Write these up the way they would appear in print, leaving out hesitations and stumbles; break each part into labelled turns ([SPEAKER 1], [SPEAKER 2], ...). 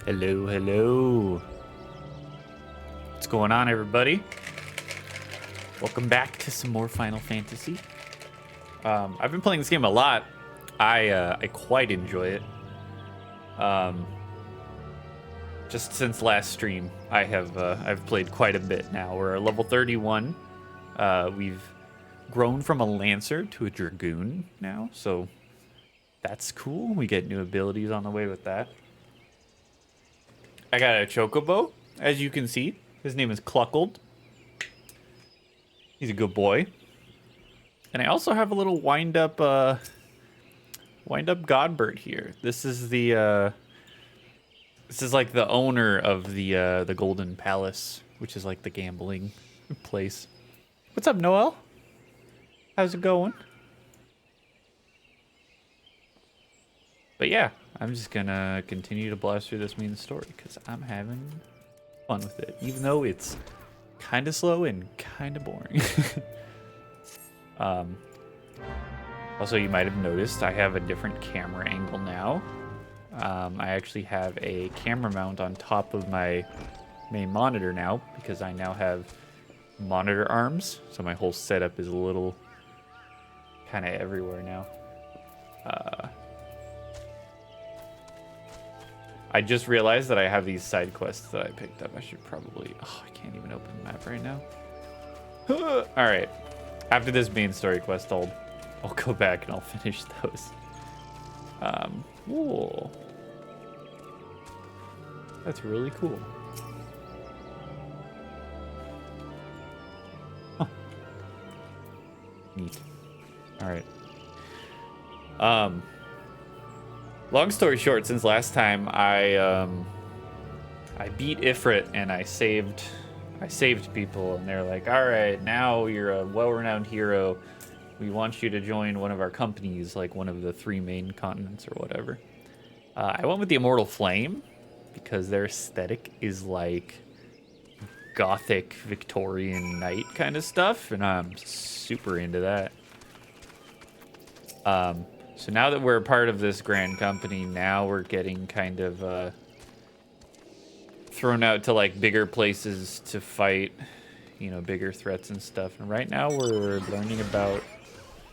[SPEAKER 1] Hello, hello. What's going on, everybody? Welcome back to some more Final Fantasy. I've been playing this game a lot. I quite enjoy it. Just since last stream, I've played quite a bit now. We're at level 31. We've grown from a Lancer to a Dragoon now, so that's cool. We get new abilities on the way with that. I got a Chocobo, as you can see. His name is Cluckled. He's a good boy. And I also have a little wind-up Godbird here. This is the this is like the owner of the Golden Palace, which is like the gambling place. What's up, Noel? How's it going? But yeah, I'm just gonna continue to blast through this main story because I'm having fun with it, even though it's kind of slow and kind of boring. Also, you might have noticed I have a different camera angle now. I actually have a camera mount on top of my main monitor now because I now have monitor arms, so my whole setup is a little kind of everywhere now. I just realized that I have these side quests that I picked up. I should probably... Oh, I can't even open the map right now. Alright. After this main story quest, I'll go back and I'll finish those. Ooh. That's really cool. Huh. Neat. Alright. Long story short, since last time I beat Ifrit and I saved people, and they're like, all right, now you're a well-renowned hero. We want you to join one of our companies, like one of the 3 main continents or whatever. I went with the Immortal Flame because their aesthetic is like gothic Victorian knight kind of stuff, and I'm super into that. So now that we're a part of this grand company, now we're getting kind of thrown out to like bigger places to fight, you know, bigger threats and stuff. And right now we're learning about...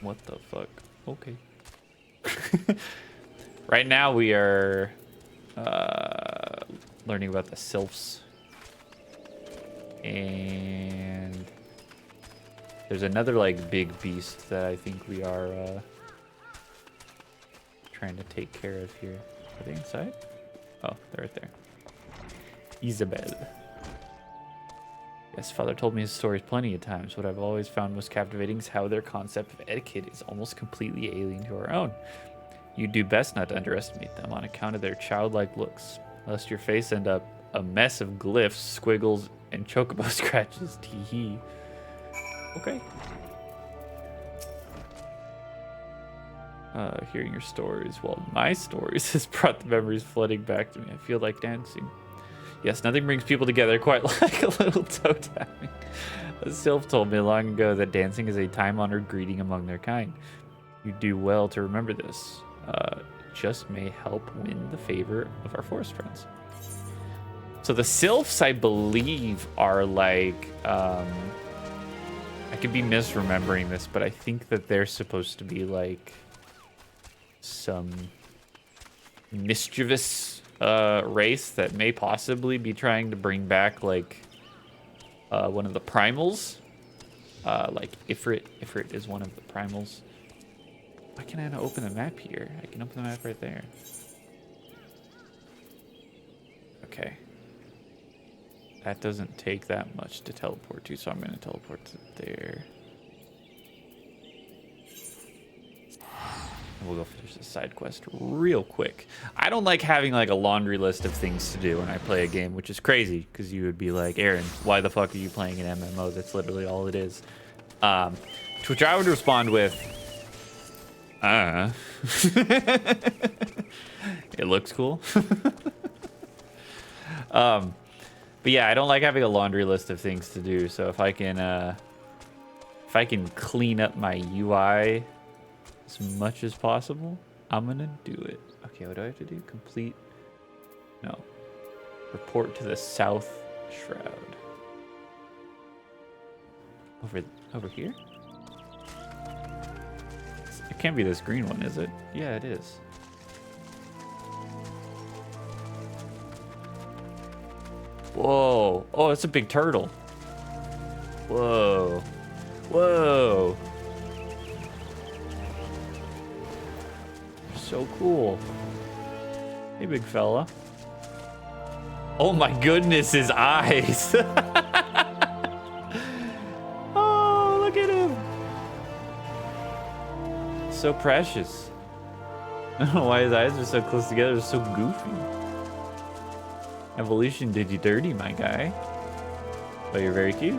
[SPEAKER 1] What the fuck? Okay. Right now we are learning about the sylphs. And there's another like big beast that I think we are... trying to take care of here. Are they inside? Oh, they're right there. Isabel. Yes, father told me his stories plenty of times. What I've always found most captivating is how their concept of etiquette is almost completely alien to our own. You'd do best not to underestimate them on account of their childlike looks, lest your face end up a mess of glyphs, squiggles, and chocobo scratches. Tee-hee. Okay. Hearing your stories, well, my stories has brought the memories flooding back to me. I feel like dancing. Yes, nothing brings people together quite like a little toe tapping. A sylph told me long ago that dancing is a time-honored greeting among their kind. You do well to remember this. Just may help win the favor of our forest friends. So the sylphs, I believe, are like... I could be misremembering this, but I think that they're supposed to be like... some mischievous race that may possibly be trying to bring back like one of the primals, like Ifrit is one of the primals. Why can't I open the map here? I can open the map right there. Okay, that doesn't take that much to teleport to, so I'm going to teleport to there. We'll go finish this side quest real quick. I don't like having like a laundry list of things to do when I play a game, which is crazy because you would be like, Aaron, why the fuck are you playing an MMO? That's literally all it is. To which I would respond with, it looks cool. But yeah, I don't like having a laundry list of things to do. So if I can clean up my UI as much as possible, I'm gonna do it. Okay, what do I have to do? Complete. No. Report to the south shroud. Over here? It can't be this green one, is it? Yeah, it is. Whoa. Oh, it's a big turtle. Whoa. Whoa. So cool. Hey, big fella. Oh my goodness, his eyes. Oh, look at him. So precious. I don't know why his eyes are so close together. They're so goofy. Evolution did you dirty, my guy. But you're very cute.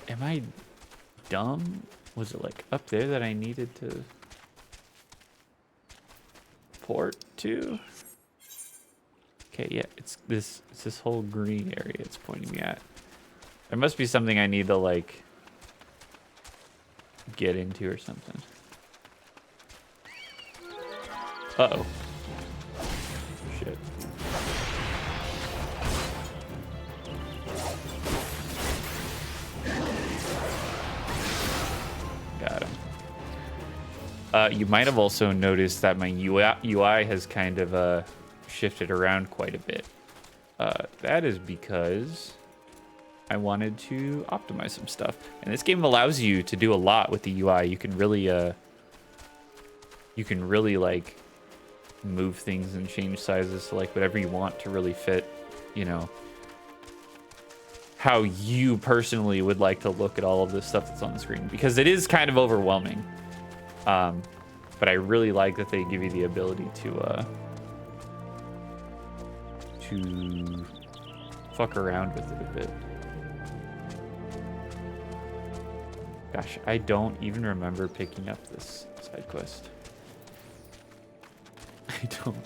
[SPEAKER 1] Am I dumb? Was it like up there that I needed to port to? Okay, yeah, it's this whole green area it's pointing me at. There must be something I need to like get into or something. Uh-oh. Shit. Got him. You might have also noticed that my UI has kind of shifted around quite a bit. That is because I wanted to optimize some stuff. And this game allows you to do a lot with the UI. You can really like move things and change sizes to like whatever you want to really fit, you know, how you personally would like to look at all of this stuff that's on the screen, because it is kind of overwhelming. But I really like that they give you the ability to fuck around with it a bit. Gosh, I don't even remember picking up this side quest. I don't.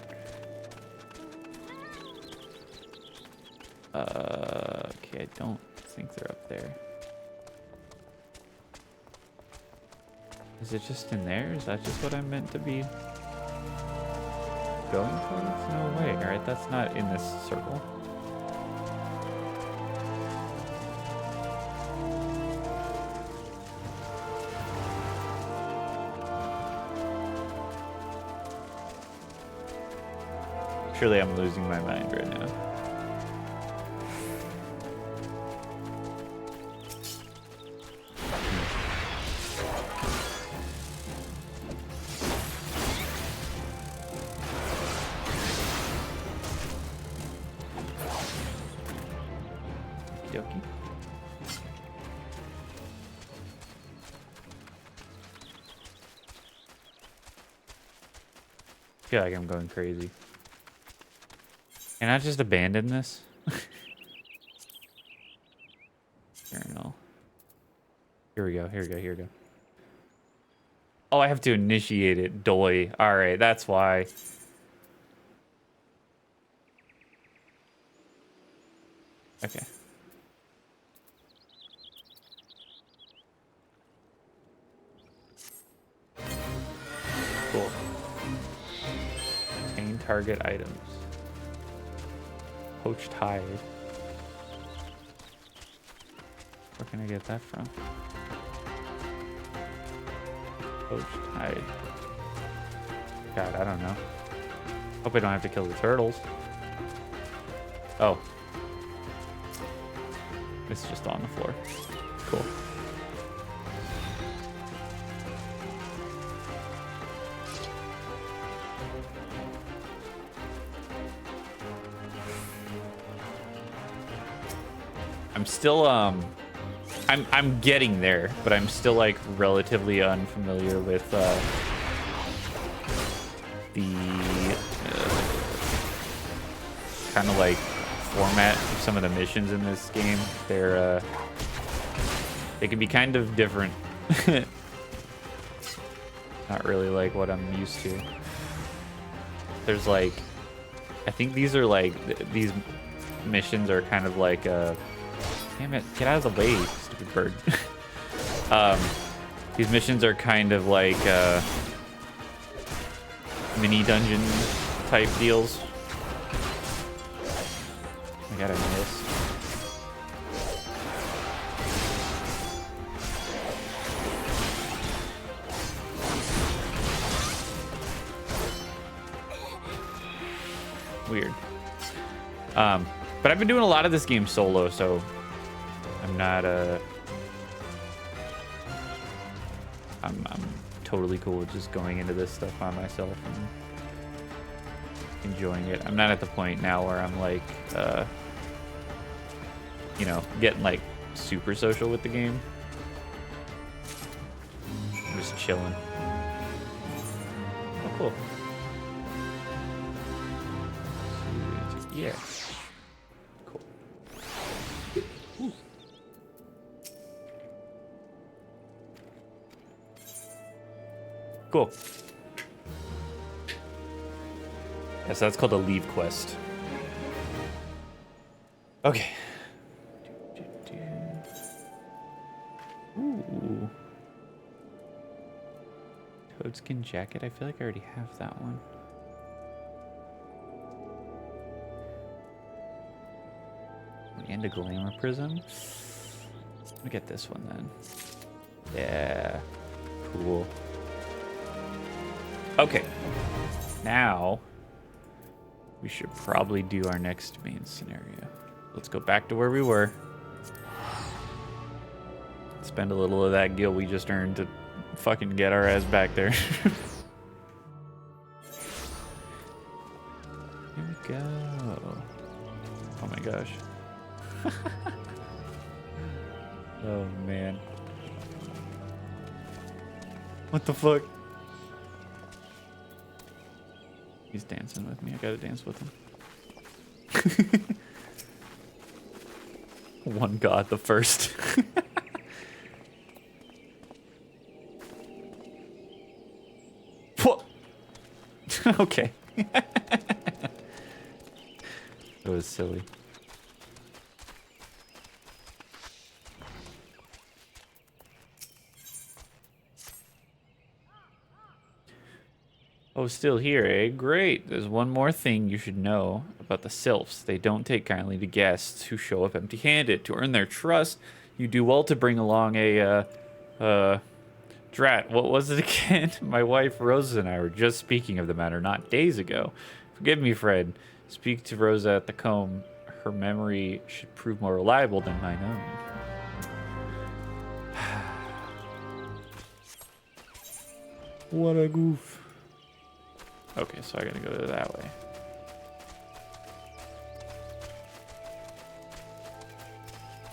[SPEAKER 1] Okay, I don't think they're up there. Is it just in there? Is that just what I'm meant to be going towards? No way. All right, that's not in this circle. Surely I'm losing my mind right now. Okey-dokey. I feel like I'm going crazy. Can I just abandon this? Journal. Here we go, here we go, here we go. Oh, I have to initiate it. Doy. Alright, that's why. Okay. Cool. Main target items. Poached hide. Where can I get that from? Poached hide. God, I don't know. Hope I don't have to kill the turtles. Oh. It's just on the floor. Cool. I'm still I'm getting there, but I'm still like relatively unfamiliar with the kind of like format of some of the missions in this game. They can be kind of different. Not really like what I'm used to. There's like, I think these are like these missions are kind of like damn it, get out of the way, stupid bird. These missions are kind of like mini dungeon type deals. I gotta miss. Weird. But I've been doing a lot of this game solo, so I'm not I'm totally cool with just going into this stuff by myself and enjoying it. I'm not at the point now where I'm like you know, getting like super social with the game. I'm just chilling. Oh, cool. Yeah. Cool. Ooh. Cool. Yeah, so that's called a leave quest. Okay. Ooh. Toadskin jacket. I feel like I already have that one. And a glamour prism. Let me get this one then. Yeah. Cool. Okay. Now we should probably do our next main scenario. Let's go back to where we were. Spend a little of that gil we just earned to fucking get our ass back there. Here we go. Oh my gosh. Oh man. What the fuck? He's dancing with me. I gotta dance with him. One god, the first. What? Okay. That was silly. Oh, still here, eh? Great. There's one more thing you should know about the sylphs. They don't take kindly to guests who show up empty-handed. To earn their trust, you do well to bring along a, drat. What was it again? My wife, Rosa, and I were just speaking of the matter not days ago. Forgive me, Fred. Speak to Rosa at the comb. Her memory should prove more reliable than mine own. What a goof. Okay, so I gotta go that way.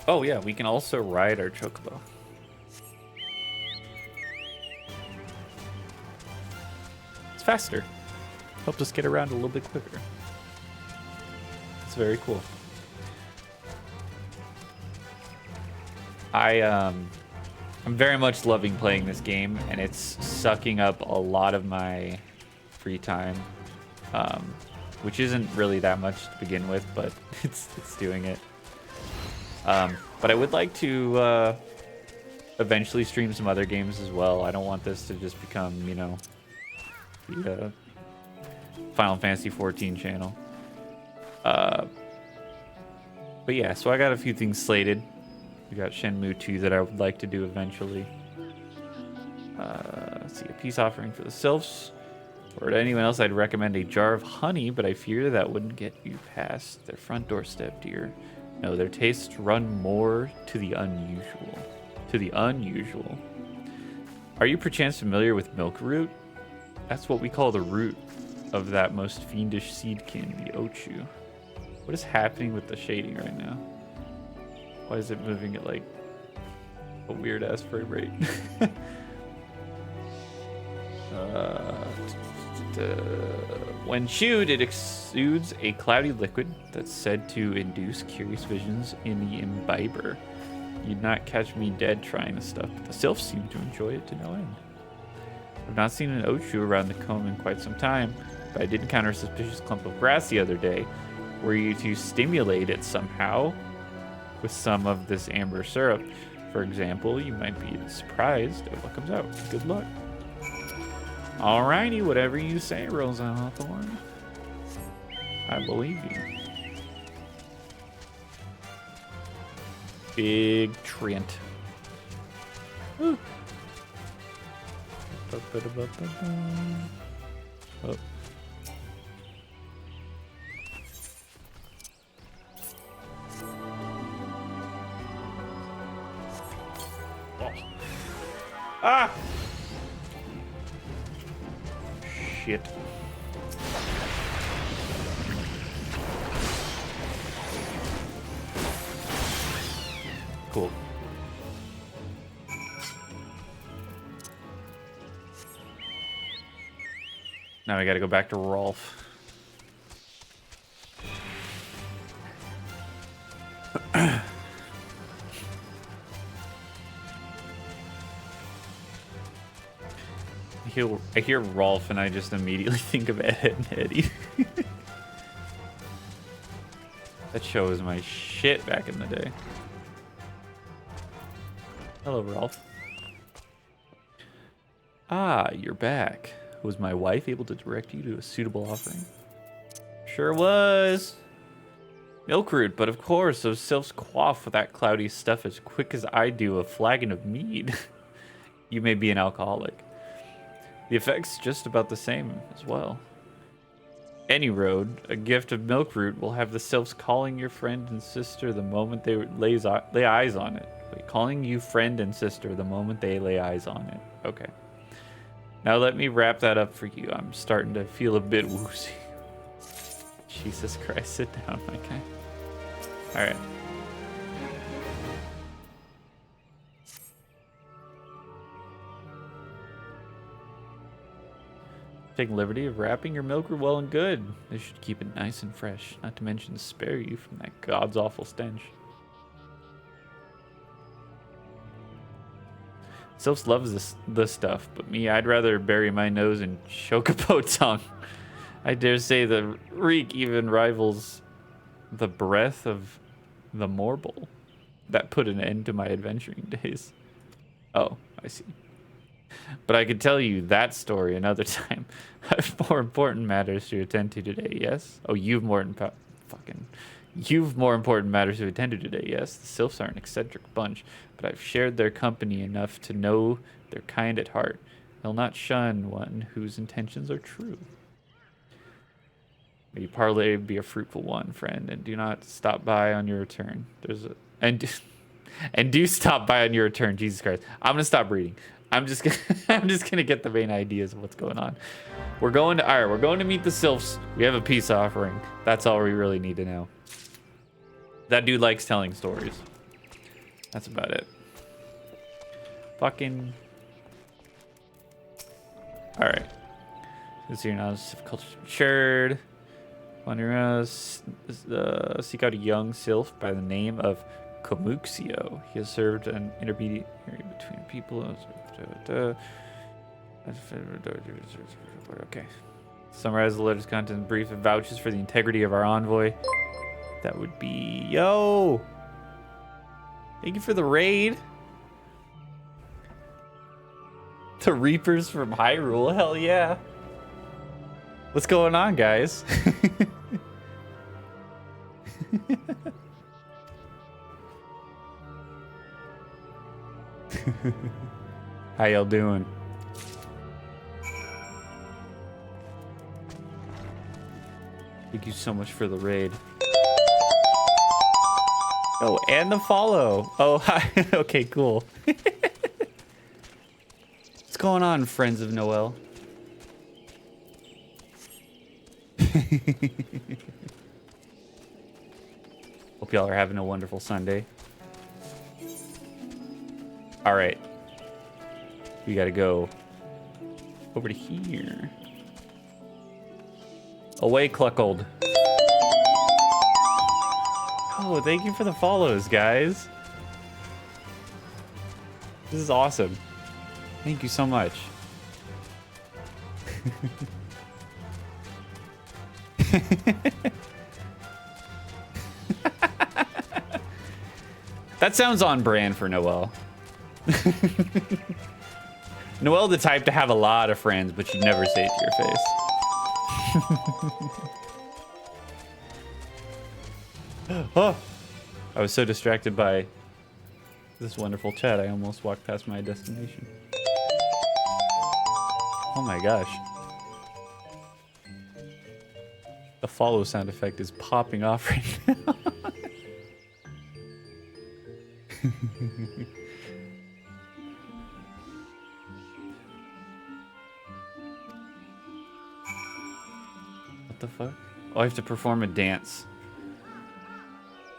[SPEAKER 1] Oh yeah, we can also ride our chocobo. It's faster. Helped us get around a little bit quicker. It's very cool. I'm very much loving playing this game, and it's sucking up a lot of my free time, which isn't really that much to begin with, but it's doing it. But I would like to eventually stream some other games as well. I don't want this to just become, you know, the Final Fantasy XIV channel. But yeah, so I got a few things slated. We got Shenmue 2 that I would like to do eventually. Let's see, a peace offering for the sylphs. Or to anyone else, I'd recommend a jar of honey, but I fear that wouldn't get you past their front doorstep, dear. No, their tastes run more to the unusual. To the unusual. Are you perchance familiar with milk root? That's what we call the root of that most fiendish seedkin, the Ochu. What is happening with the shading right now? Why is it moving at like a weird ass frame rate? When chewed, it exudes a cloudy liquid that's said to induce curious visions in the imbiber. You'd not catch me dead trying this stuff, but the sylphs seem to enjoy it to no end. I've not seen an Ochu around the comb in quite some time, but I did encounter a suspicious clump of grass the other day. Were you to stimulate it somehow with some of this amber syrup, for example, you might be surprised at what comes out. Good luck. Alrighty, whatever you say, Rosa Hawthorne. I believe you. Big Trent. Woo. Oh. Ah! Shit. Cool. Now I gotta go back to Rolf. I hear Rolf and I just immediately think of Ed and Eddie. That show was my shit back in the day. Hello, Rolf. Ah, you're back. Was my wife able to direct you to a suitable offering? Sure was. Milkroot, but of course, those sylphs quaff with that cloudy stuff as quick as I do a flagon of mead. You may be an alcoholic. The effect's just about the same as well. Any road, a gift of Milkroot will have the sylphs calling your friend and sister the moment they lay eyes on it. Wait, calling you friend and sister the moment they lay eyes on it. Okay. Now let me wrap that up for you. I'm starting to feel a bit woozy. Jesus Christ, sit down, my guy. All right. Take liberty of wrapping your Milkroot well and good. This should keep it nice and fresh, not to mention spare you from that god's awful stench. Sylphs loves this stuff, but me, I'd rather bury my nose in chocobo tongue. I dare say the reek even rivals the breath of the morble. That put an end to my adventuring days. Oh, I see. But I could tell you that story another time. I have more important matters to attend to today, yes? Oh, you've more important matters to attend to today, yes? The sylphs are an eccentric bunch, but I've shared their company enough to know they're kind at heart. They'll not shun one whose intentions are true. May your parley be a fruitful one, friend, and do not stop by on your return. And do stop by on your return, Jesus Christ. I'm gonna stop reading. I'm just gonna get the main ideas of what's going on. We're going to meet the sylphs. We have a peace offering. That's all we really need to know. That dude likes telling stories. That's about it. Fucking. All right. This here now is culture matured. Seek out a young sylph by the name of Komuxio. He has served an intermediary between people. Okay. Summarize the letter's content in brief. It vouches for the integrity of our envoy. That would be... Yo! Thank you for the raid. The Reapers from Hyrule. Hell yeah. What's going on, guys? How y'all doing? Thank you so much for the raid. Oh, and the follow. Oh, hi. Okay, cool. What's going on, friends of Noel? Hope y'all are having a wonderful Sunday. All right. We gotta go over to here. Away, Cluckold. Oh, thank you for the follows, guys. This is awesome. Thank you so much. That sounds on brand for Noel. Noelle the type to have a lot of friends, but she'd never say it to your face. Oh, I was so distracted by this wonderful chat, I almost walked past my destination. Oh my gosh. The follow sound effect is popping off right now. What the fuck? Oh, I have to perform a dance.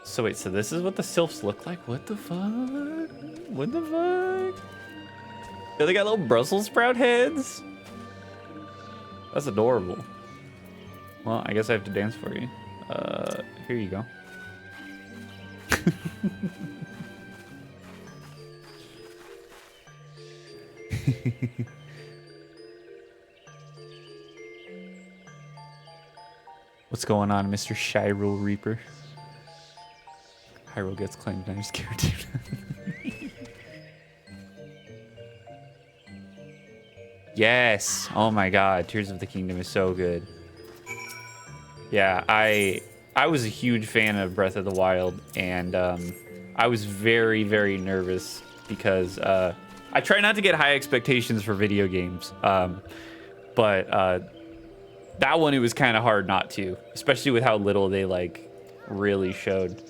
[SPEAKER 1] So wait, so this is what the sylphs look like? What the fuck? What the fuck? Yeah, they got little Brussels sprout heads? That's adorable. Well, I guess I have to dance for you. Here you go. What's going on, Mr. Hyrule Reaper? Hyrule gets claimed, I'm just guaranteed. Yes! Oh my god, Tears of the Kingdom is so good. Yeah, I was a huge fan of Breath of the Wild, and I was very, very nervous because I try not to get high expectations for video games, but that one, it was kind of hard not to, especially with how little they like really showed.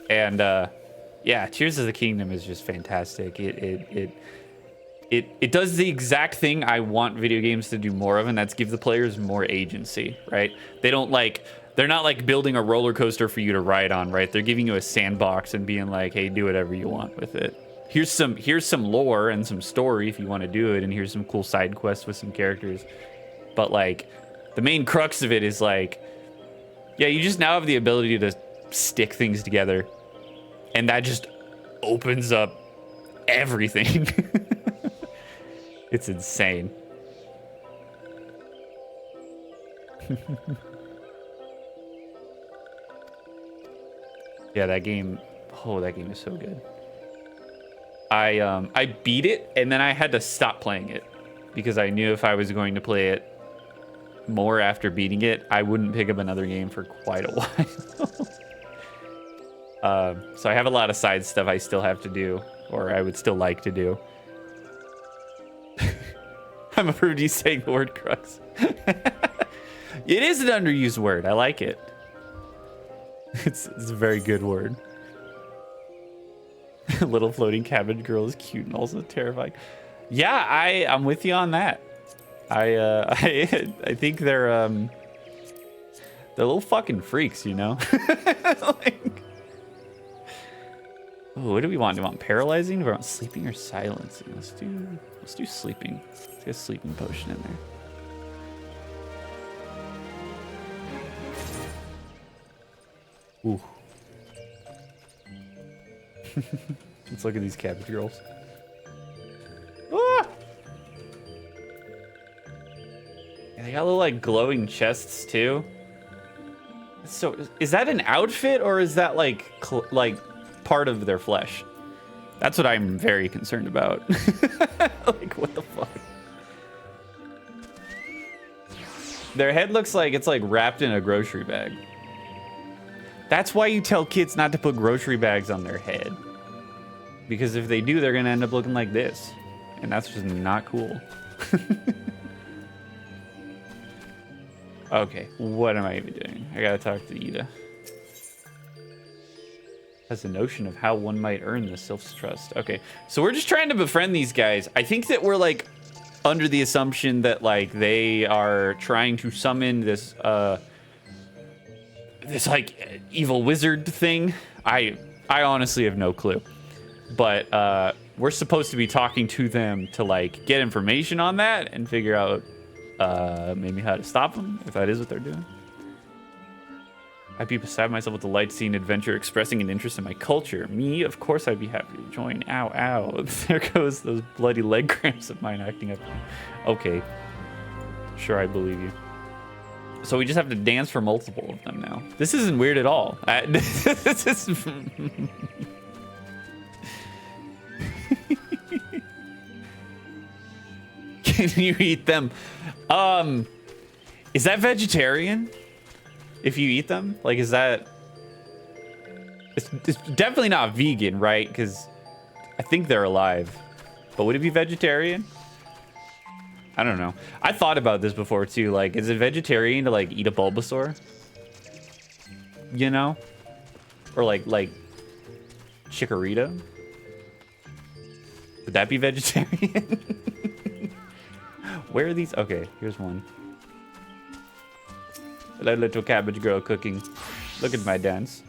[SPEAKER 1] And yeah, Tears of the Kingdom is just fantastic. It does the exact thing I want video games to do more of, and that's give the players more agency, right? They're not like building a roller coaster for you to ride on, right? They're giving you a sandbox and being like, hey, do whatever you want with it. Here's some lore and some story if you want to do it, and here's some cool side quests with some characters. But like, the main crux of it is like, yeah, you just now have the ability to stick things together, and that just opens up everything. It's insane. Yeah, that game, oh, that game is so good. I beat it, and then I had to stop playing it because I knew if I was going to play it more after beating it, I wouldn't pick up another game for quite a while. So I have a lot of side stuff I still have to do, or I would still like to do. I'm approved you saying the word crux. It is an underused word. I like it. It's a very good word. Little floating cabbage girl is cute and also terrifying. Yeah, I'm with you on that. I think they're little fucking freaks, you know? Like, oh, what do we want? Do we want paralyzing? Do we want sleeping or silencing? Let's do sleeping. Let's get a sleeping potion in there. Ooh. Let's look at these cabbage girls. Ah! And they got little like glowing chests too. So is that an outfit or is that like part of their flesh? That's what I'm very concerned about. Like, what the fuck? Their head looks like it's like wrapped in a grocery bag. That's why you tell kids not to put grocery bags on their head. Because if they do, they're gonna end up looking like this. And that's just not cool. Okay, what am I even doing? I gotta talk to Ida. Has a notion of how one might earn the sylph's trust. Okay, so we're just trying to befriend these guys. I think that we're like under the assumption that like they are trying to summon this this like evil wizard thing. I honestly have no clue. But we're supposed to be talking to them to like get information on that and figure out maybe how to stop them, if that is what they're doing. I'd be beside myself with the light seeing adventure expressing an interest in my culture. Me, of course I'd be happy to join. Ow, ow. There goes those bloody leg cramps of mine acting up. Okay. Sure, I believe you. So we just have to dance for multiple of them now. This isn't weird at all. This is... and you eat them. Is that vegetarian? If you eat them? Like, is that... It's definitely not vegan, right? Because I think they're alive. But would it be vegetarian? I don't know. I thought about this before, too. Like, is it vegetarian to, like, eat a Bulbasaur? You know? Or, like Chikorita? Would that be vegetarian? Where are these? Okay, here's one. Hello, little cabbage girl cooking. Look at my dance.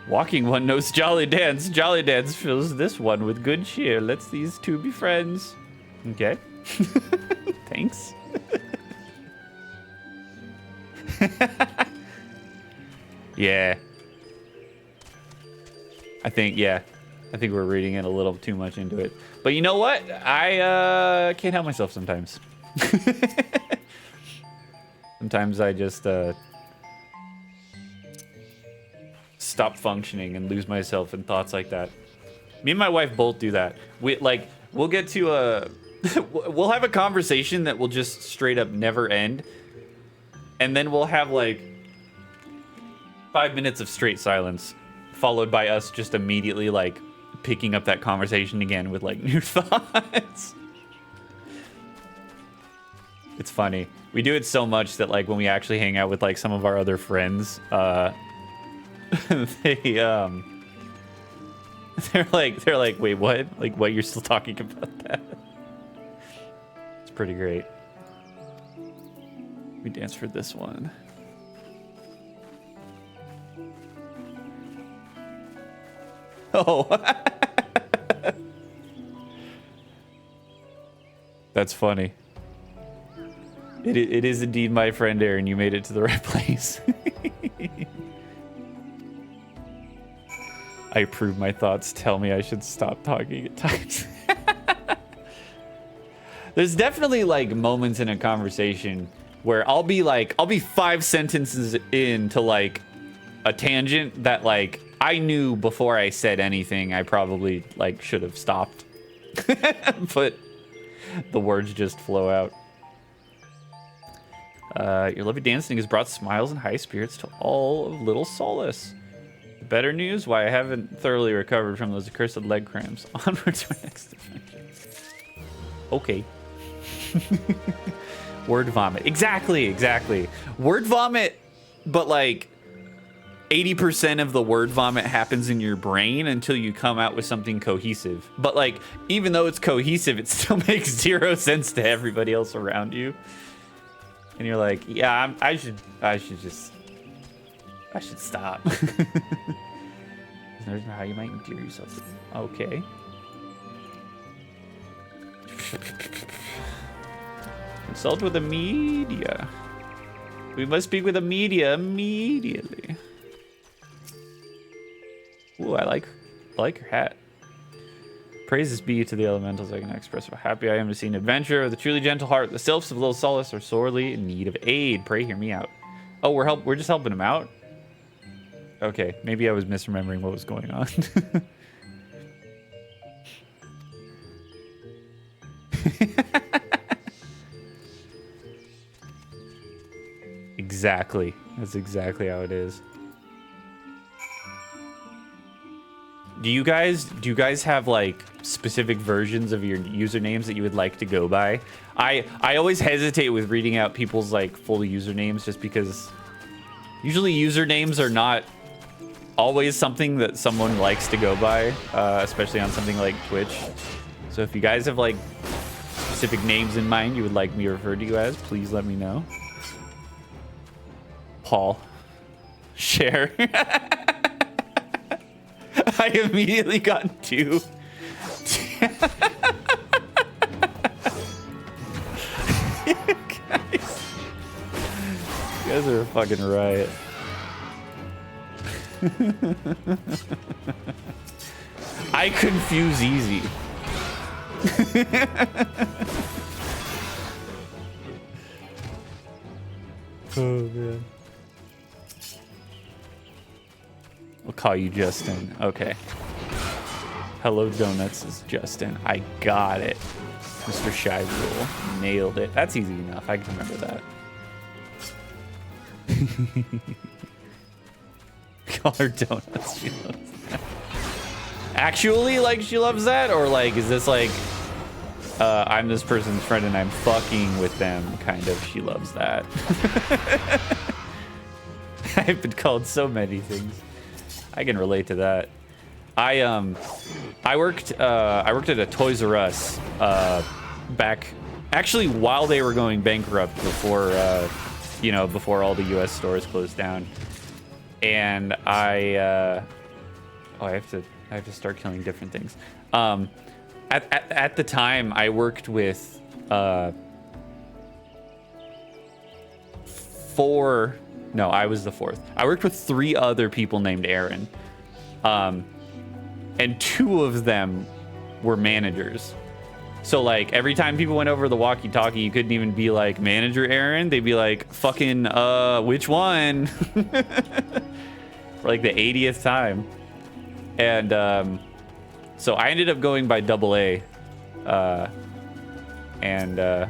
[SPEAKER 1] Walking one knows Jolly Dance. Jolly Dance fills this one with good cheer. Let's these two be friends. Okay. Thanks. Yeah. I think we're reading it a little too much into it. But you know what? I can't help myself sometimes. Sometimes I just stop functioning and lose myself in thoughts like that. Me and my wife both do that. We'll get to we'll have a conversation that will just straight up never end. And then we'll have like 5 minutes of straight silence, followed by us just immediately like picking up that conversation again with like new thoughts. It's funny. We do it so much that like when we actually hang out with like some of our other friends, they're like, wait, what? Like, what? You're still talking about that? It's pretty great. We dance for this one. Oh. That's funny. It is indeed my friend Aaron. You made it to the right place. I approve my thoughts. Tell me I should stop talking at times. There's definitely like moments in a conversation where I'll be 5 sentences into like a tangent that like I knew before I said anything I probably like should have stopped. But the words just flow out. Your lovely dancing has brought smiles and high spirits to all of Little Solace. Better news? Why, I haven't thoroughly recovered from those accursed leg cramps. Onward to our next adventure. Okay. Word vomit. Exactly. Word vomit, but like 80% of the word vomit happens in your brain until you come out with something cohesive. But like, even though it's cohesive, it still makes 0 sense to everybody else around you. And you're like, yeah, I should stop. There's how you might endear yourself. Okay. Consult with the media. We must speak with the media immediately. Ooh, I like your hat. Praises be to the elementals. I can express how happy I am to see an adventure with a truly gentle heart. The sylphs of Little Solace are sorely in need of aid. Pray hear me out. Oh, we're just helping him out? Okay, maybe I was misremembering what was going on. Exactly. That's exactly how it is. Do you guys have like specific versions of your usernames that you would like to go by? I always hesitate with reading out people's like full usernames just because usually usernames are not always something that someone likes to go by, especially on something like Twitch. So if you guys have like specific names in mind you would like me to refer to you as, please let me know. Paul. Cher. I immediately got 2. You guys are a fucking riot. I confuse easy. Oh man. Well, call you Justin. Okay. Hello Donuts is Justin. I got it. Mr. Shy Rule. Nailed it. That's easy enough. I can remember that. Call her Donuts. She loves that. Actually, like, she loves that? Or, like, is this like, I'm this person's friend and I'm fucking with them, kind of, she loves that. I've been called so many things. I can relate to that. I worked at a Toys R Us back, actually, while they were going bankrupt, before you know, before all the US stores closed down. And I have to start killing different things. At the time, I worked with I was the fourth. I worked with 3 other people named Aaron. And 2 of them were managers. So, like, every time people went over the walkie-talkie, you couldn't even be like, Manager Aaron? They'd be like, fucking, which one? For, like, the 80th time. And, so I ended up going by AA. And, a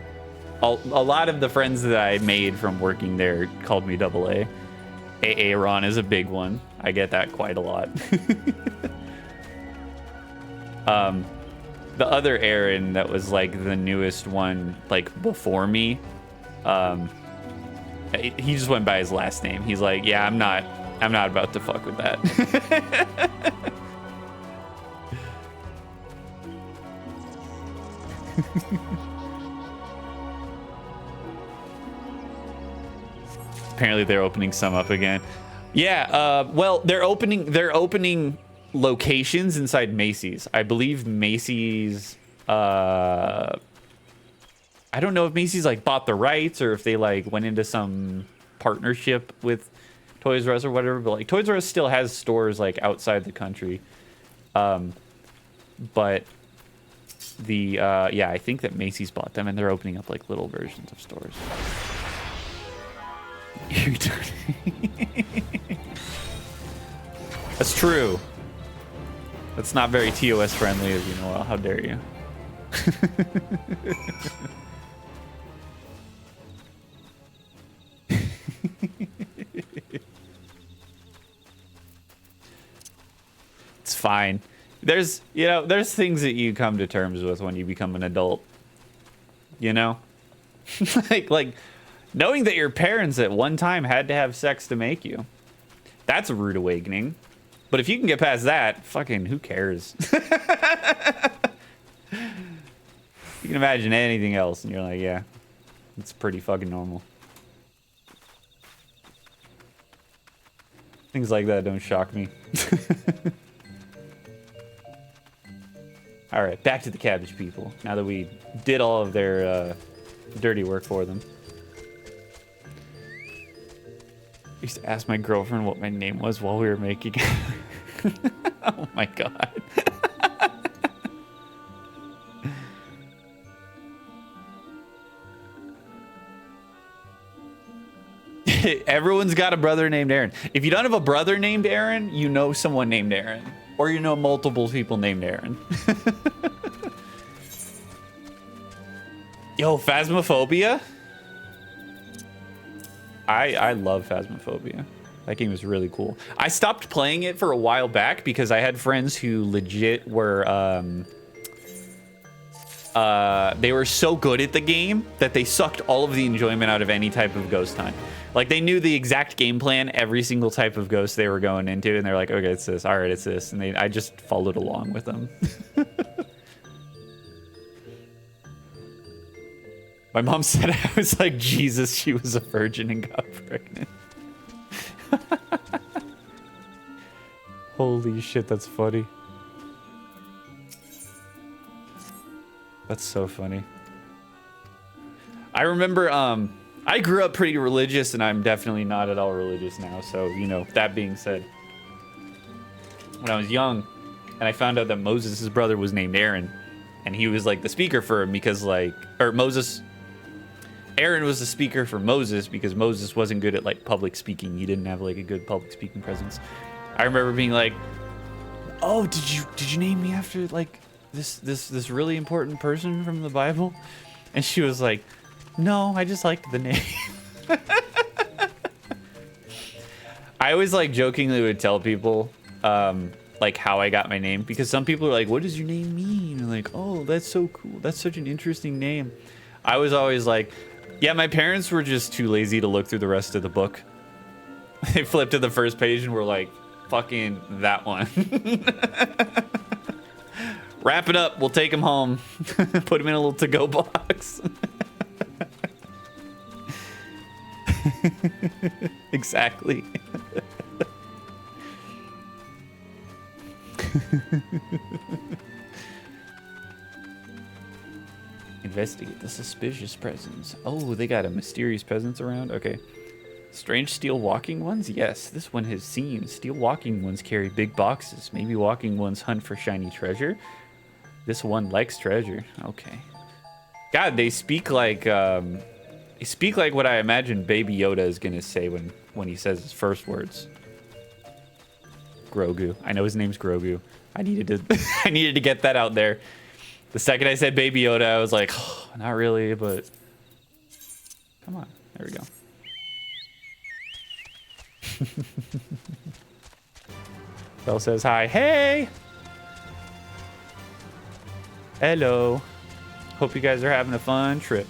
[SPEAKER 1] lot of the friends that I made from working there called me AA. Aaron is a big one. I get that quite a lot. The other Aaron that was like the newest one, like before me, he just went by his last name. He's like, yeah, I'm not about to fuck with that. Apparently they're opening some up again. Yeah, well, they're opening locations inside Macy's. I believe Macy's, I don't know if Macy's like bought the rights or if they like went into some partnership with Toys R Us or whatever, but like Toys R Us still has stores like outside the country. But the, yeah, I think that Macy's bought them and they're opening up like little versions of stores. That's true. That's not very TOS friendly, as you know. Well, how dare you? It's fine. There's things that you come to terms with when you become an adult. You know? like knowing that your parents at one time had to have sex to make you. That's a rude awakening. But if you can get past that, fucking who cares? You can imagine anything else and you're like, yeah, it's pretty fucking normal. Things like that don't shock me. All right, back to the cabbage people. Now that we did all of their dirty work for them. I used to ask my girlfriend what my name was while we were making it. Oh my god. Everyone's got a brother named Aaron. If you don't have a brother named Aaron, you know someone named Aaron. Or you know multiple people named Aaron. Yo, Phasmophobia? I love Phasmophobia. That game is really cool. I stopped playing it for a while back because I had friends who legit were, they were so good at the game that they sucked all of the enjoyment out of any type of ghost hunt. Like, they knew the exact game plan, every single type of ghost they were going into, and they're like, okay, it's this. All right, it's this. And I just followed along with them. My mom said I was like Jesus, she was a virgin and got pregnant. Holy shit, that's funny. That's so funny. I remember, I grew up pretty religious, and I'm definitely not at all religious now. So, you know, that being said, when I was young, and I found out that Moses' brother was named Aaron, and he was like the speaker for him because Aaron was the speaker for Moses because Moses wasn't good at like public speaking. He didn't have like a good public speaking presence. I remember being like, "Oh, did you name me after like this really important person from the Bible?" And she was like, "No, I just liked the name." I always like jokingly would tell people like how I got my name, because some people are like, "What does your name mean?" And like, "Oh, that's so cool. That's such an interesting name." I was always like, "Yeah, my parents were just too lazy to look through the rest of the book." They flipped to the first page and were like, "Fucking that one." Wrap it up. We'll take him home. Put him in a little to-go box. Exactly. Investigate the suspicious presence. Oh, they got a mysterious presence around? Okay. Strange steel walking ones? Yes, this one has seen. Steel walking ones carry big boxes. Maybe walking ones hunt for shiny treasure. This one likes treasure. Okay. God, they speak like what I imagine Baby Yoda is gonna say when he says his first words. Grogu. I know his name's Grogu. I needed to get that out there. The second I said Baby Yoda, I was like, oh, not really, but come on. There we go. Belle says hi. Hey! Hello. Hope you guys are having a fun trip.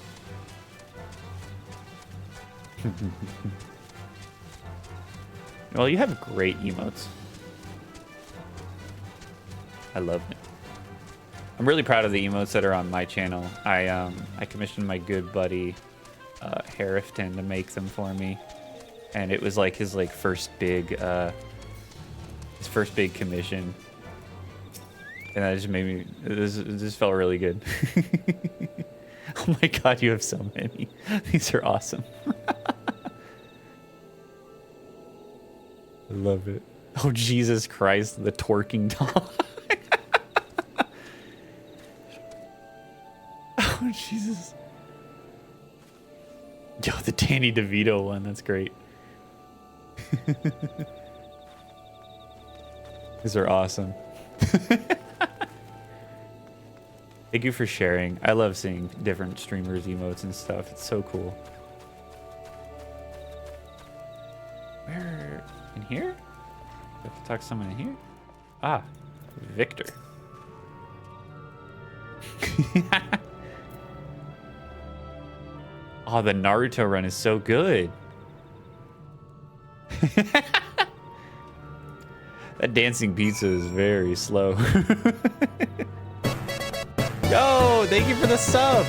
[SPEAKER 1] Well, you have great emotes. I love it. I'm really proud of the emotes that are on my channel. I commissioned my good buddy Harifton to make them for me, and it was like his first big commission, and that just made me. It just felt really good. Oh my god, you have so many. These are awesome. I love it. Oh Jesus Christ, the twerking dog. Oh Jesus. Yo, the Danny DeVito one, that's great. These are awesome. Thank you for sharing. I love seeing different streamers' emotes and stuff. It's so cool. Where? In here? I have to talk to someone in here? Ah, Victor. Oh, the Naruto run is so good. That dancing pizza is very slow. Yo, thank you for the sub.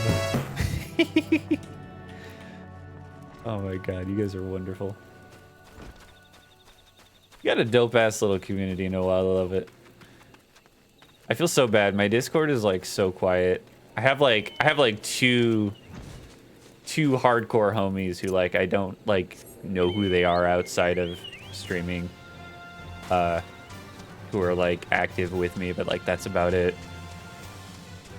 [SPEAKER 1] Oh my god, you guys are wonderful. You got a dope ass little community, Noah. I love it. I feel so bad. My Discord is like so quiet. I have like two hardcore homies who like I don't like know who they are outside of streaming. Who are like active with me, but like that's about it.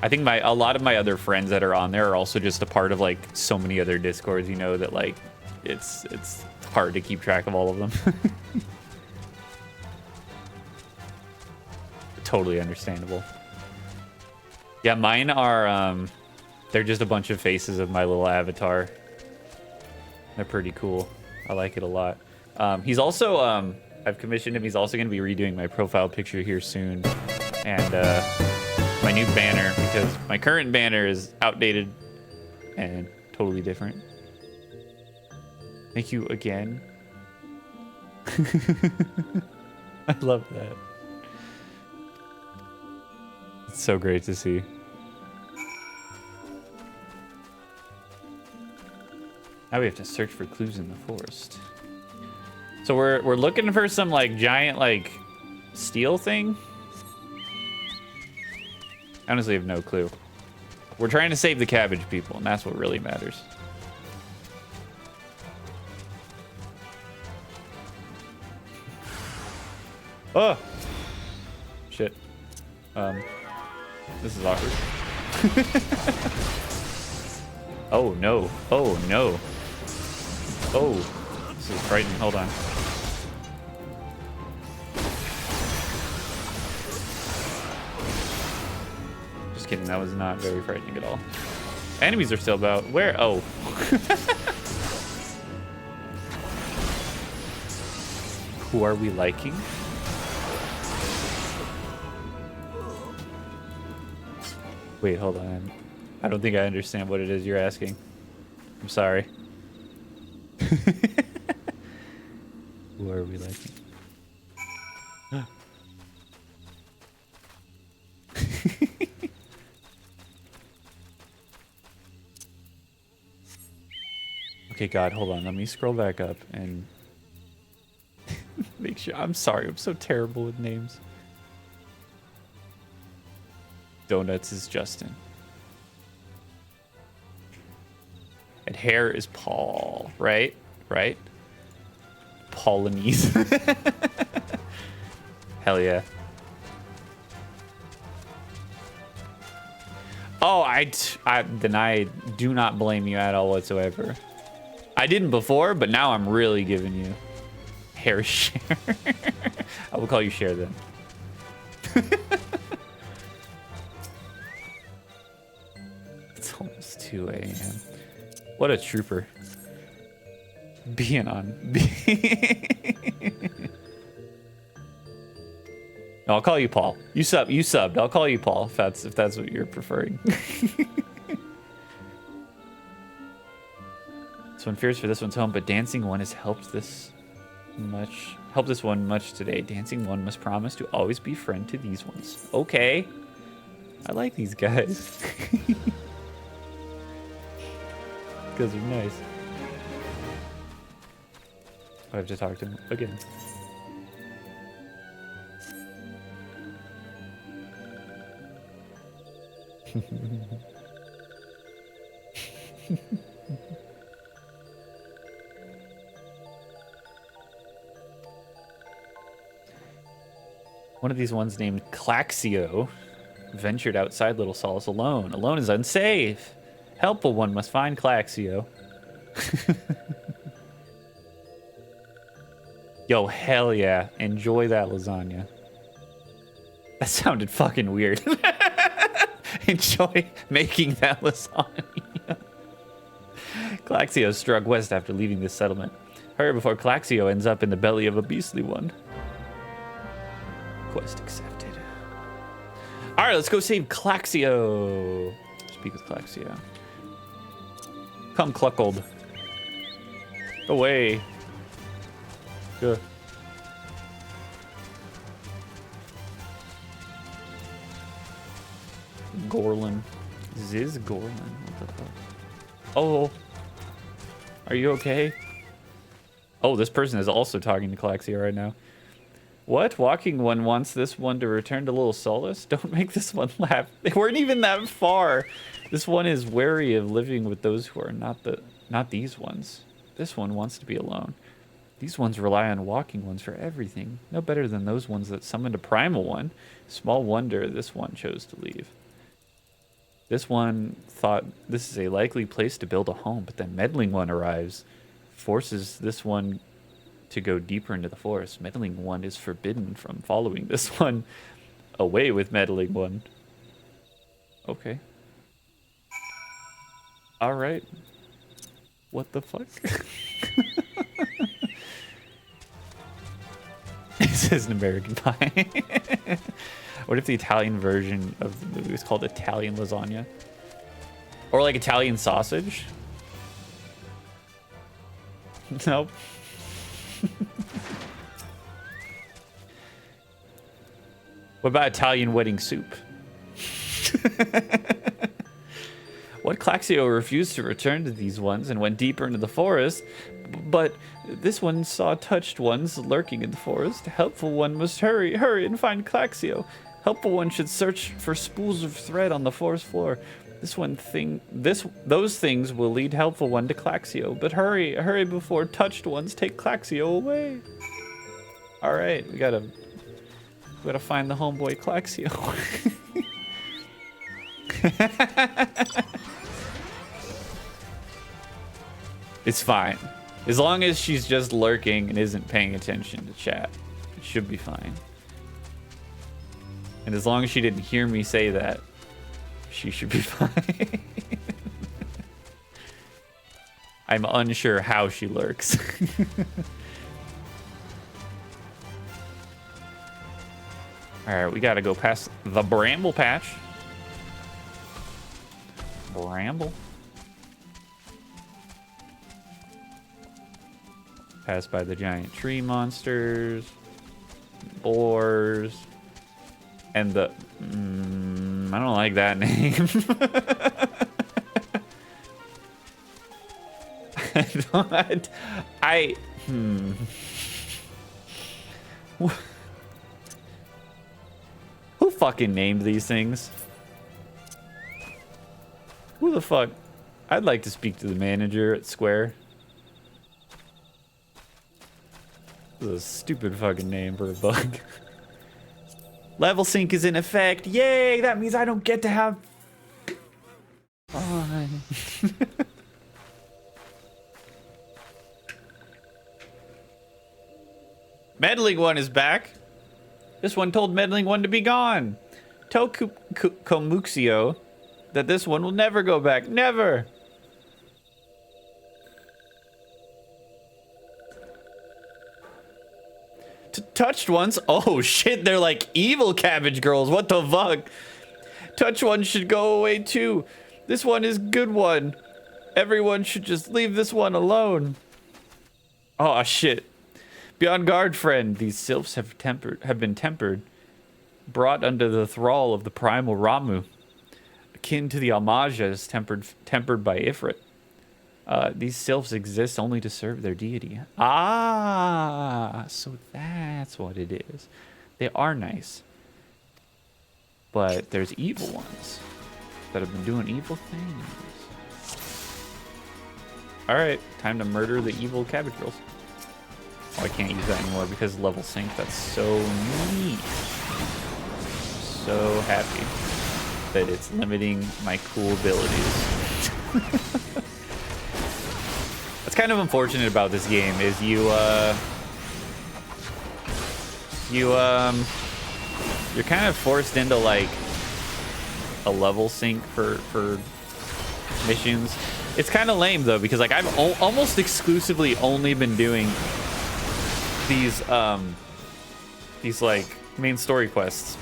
[SPEAKER 1] I think a lot of my other friends that are on there are also just a part of like so many other Discords, you know, that like it's hard to keep track of all of them. Totally understandable. Yeah, mine are they're just a bunch of faces of my little avatar. They're pretty cool. I like it a lot. He's also I've commissioned him. He's also going to be redoing my profile picture here soon, and my new banner, because my current banner is outdated and totally different. Thank you again. I love that. It's so great to see. Now we have to search for clues in the forest. So we're looking for some like giant like steel thing. I honestly have no clue. We're trying to save the cabbage people, and that's what really matters. Oh shit. This is awkward. Oh no. Oh no. Oh, this is frightening. Hold on. kidding. That was not very frightening at all. Enemies are still about. Where? Oh. Who are we liking? Wait, hold on. I don't think I understand what it is you're asking. I'm sorry. Who are we liking? Okay, God, hold on. Let me scroll back up and make sure. I'm sorry. I'm so terrible with names. Donuts is Justin. And hair is Paul, right? Right? Paulinese. Hell yeah. Oh, then I do not blame you at all whatsoever. I didn't before, but now I'm really giving you hair share. I will call you Share then. It's almost 2 a.m. What a trooper. Being on. No, I'll call you Paul. You subbed. I'll call you Paul if that's what you're preferring. This one fears for this one's home, but dancing one has helped this one much today. Dancing one must promise to always be friend to these ones. Okay. I like these guys. Because they're nice. I have to talk to him again. One of these ones named Claxio ventured outside Little Solace alone. Alone is unsafe. Helpful one must find Claxio. Yo, hell yeah. Enjoy that lasagna. That sounded fucking weird. Enjoy making that lasagna. Claxio struck west after leaving this settlement. Hurry before Claxio ends up in the belly of a beastly one. Quest accepted. All right, let's go save Claxio. Speak with Claxio. Come, Cluckold. Away. Good. Gorlin. Ziz Gorlin. What the fuck? Oh. Are you okay? Oh, this person is also talking to Claxio right now. What? Walking one wants this one to return to Little Solace? Don't make this one laugh. They weren't even that far. This one is wary of living with those who are not these ones. This one wants to be alone. These ones rely on walking ones for everything. No better than those ones that summoned a primal one. Small wonder this one chose to leave. This one thought this is a likely place to build a home, but then meddling one arrives, forces this one to go deeper into the forest. Meddling one is forbidden from following this one. Away with meddling one. Okay. All right. What the fuck? This is an American Pie. What if the Italian version of the movie was called Italian Lasagna? Or like Italian sausage? Nope. What about Italian wedding soup? What? Claxio refused to return to these ones and went deeper into the forest, but this one saw touched ones lurking in the forest. Helpful one must hurry and find Claxio. Helpful one should search for spools of thread on the forest floor. Those things will lead helpful one to Claxio, but hurry before touched ones take Claxio away. All right, we gotta find the homeboy Claxio. It's fine. As long as she's just lurking and isn't paying attention to chat, it should be fine. And as long as she didn't hear me say that, She should be fine. I'm unsure how she lurks. Alright, we gotta go past the bramble patch. Bramble. Pass by the giant tree monsters. Boars. And the... I don't like that name. Who fucking named these things? Who the fuck? I'd like to speak to the manager at Square. This is a stupid fucking name for a bug. Level sync is in effect. Yay! That means I don't get to have fun. Meddling One is back. This one told Meddling One to be gone. Tell Komuxio that this one will never go back. Never! Touched ones? Oh shit, they're like evil cabbage girls. What the fuck? Touch one should go away too. This one is good one. Everyone should just leave this one alone. Oh shit. Be on guard, friend. These sylphs have been tempered, brought under the thrall of the primal Ramu, akin to the Almajas tempered by Ifrit. These sylphs exist only to serve their deity. Ah, so that's what it is. They are nice, but there's evil ones that have been doing evil things. All right, time to murder the evil cabbage girls. Oh, I can't use that anymore because level sync. That's so neat. So happy that it's limiting my cool abilities. What's kind of unfortunate about this game is you're kind of forced into like a level sync for missions. It's kind of lame though because like I've almost exclusively only been doing these like main story quests,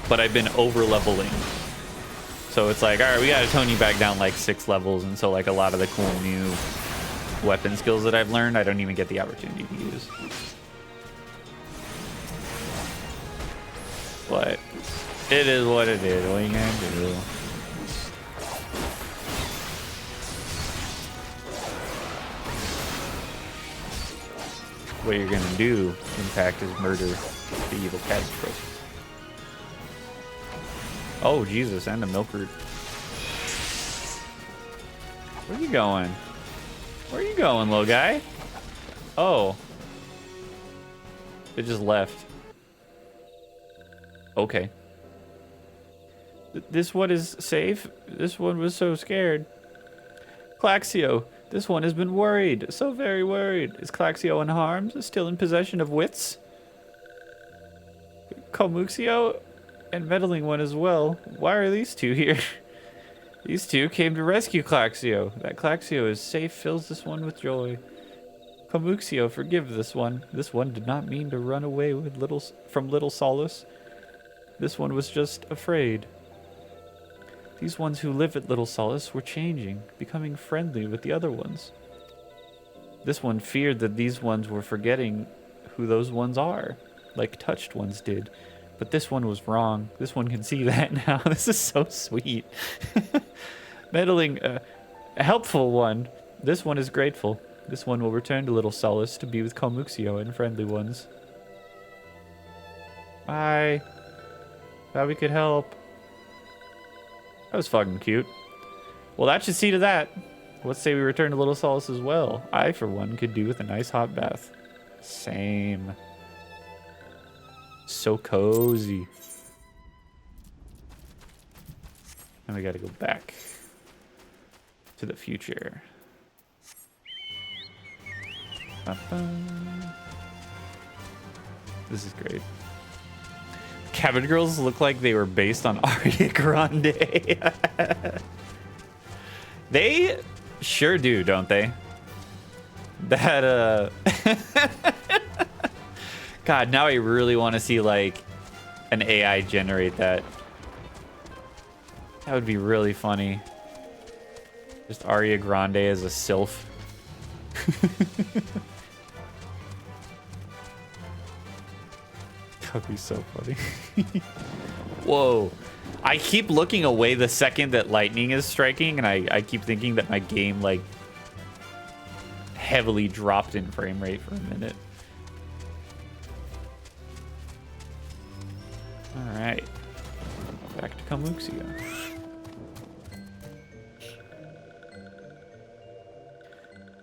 [SPEAKER 1] but I've been over leveling. So it's like, all right, we gotta tone you back down like 6 levels, and so like a lot of the cool new weapon skills that I've learned, I don't even get the opportunity to use. But it is what it is. What are you gonna do? What you're gonna do, in fact, is murder the evil cabbage girls. Oh Jesus, and a milk root. Where are you going? Where are you going, little guy? Oh. It just left. Okay. This one is safe. This one was so scared. Claxio, this one has been worried. So very worried. Is Claxio unharmed? Still in possession of wits? Komuxio and Meddling One as well. Why are these two here? These two came to rescue Claxio. That Claxio is safe fills this one with joy. Komuxio, forgive this one. This one did not mean to run away with from little Solace. This one was just afraid. These ones who live at Little Solace were changing, becoming friendly with the other ones. This one feared that these ones were forgetting who those ones are, like touched ones did. But this one was wrong. This one can see that now. This is so sweet. Meddling, a helpful one. This one is grateful. This one will return to Little Solace to be with Komuxio and friendly ones. Bye. Thought we could help. That was fucking cute. Well, that should see to that. Let's say we return to Little Solace as well. I, for one, could do with a nice hot bath. Same. So cozy. And we gotta go back to the future. Ba-ba. This is great. Cabbage girls look like they were based on Ariana Grande. They sure do, don't they? That God, now I really want to see like an AI generate that. That would be really funny. Just Ariana Grande as a sylph. That would be so funny. Whoa. I keep looking away the second that lightning is striking, and I keep thinking that my game, like, heavily dropped in frame rate for a minute. Alright. Back to Kamuxia.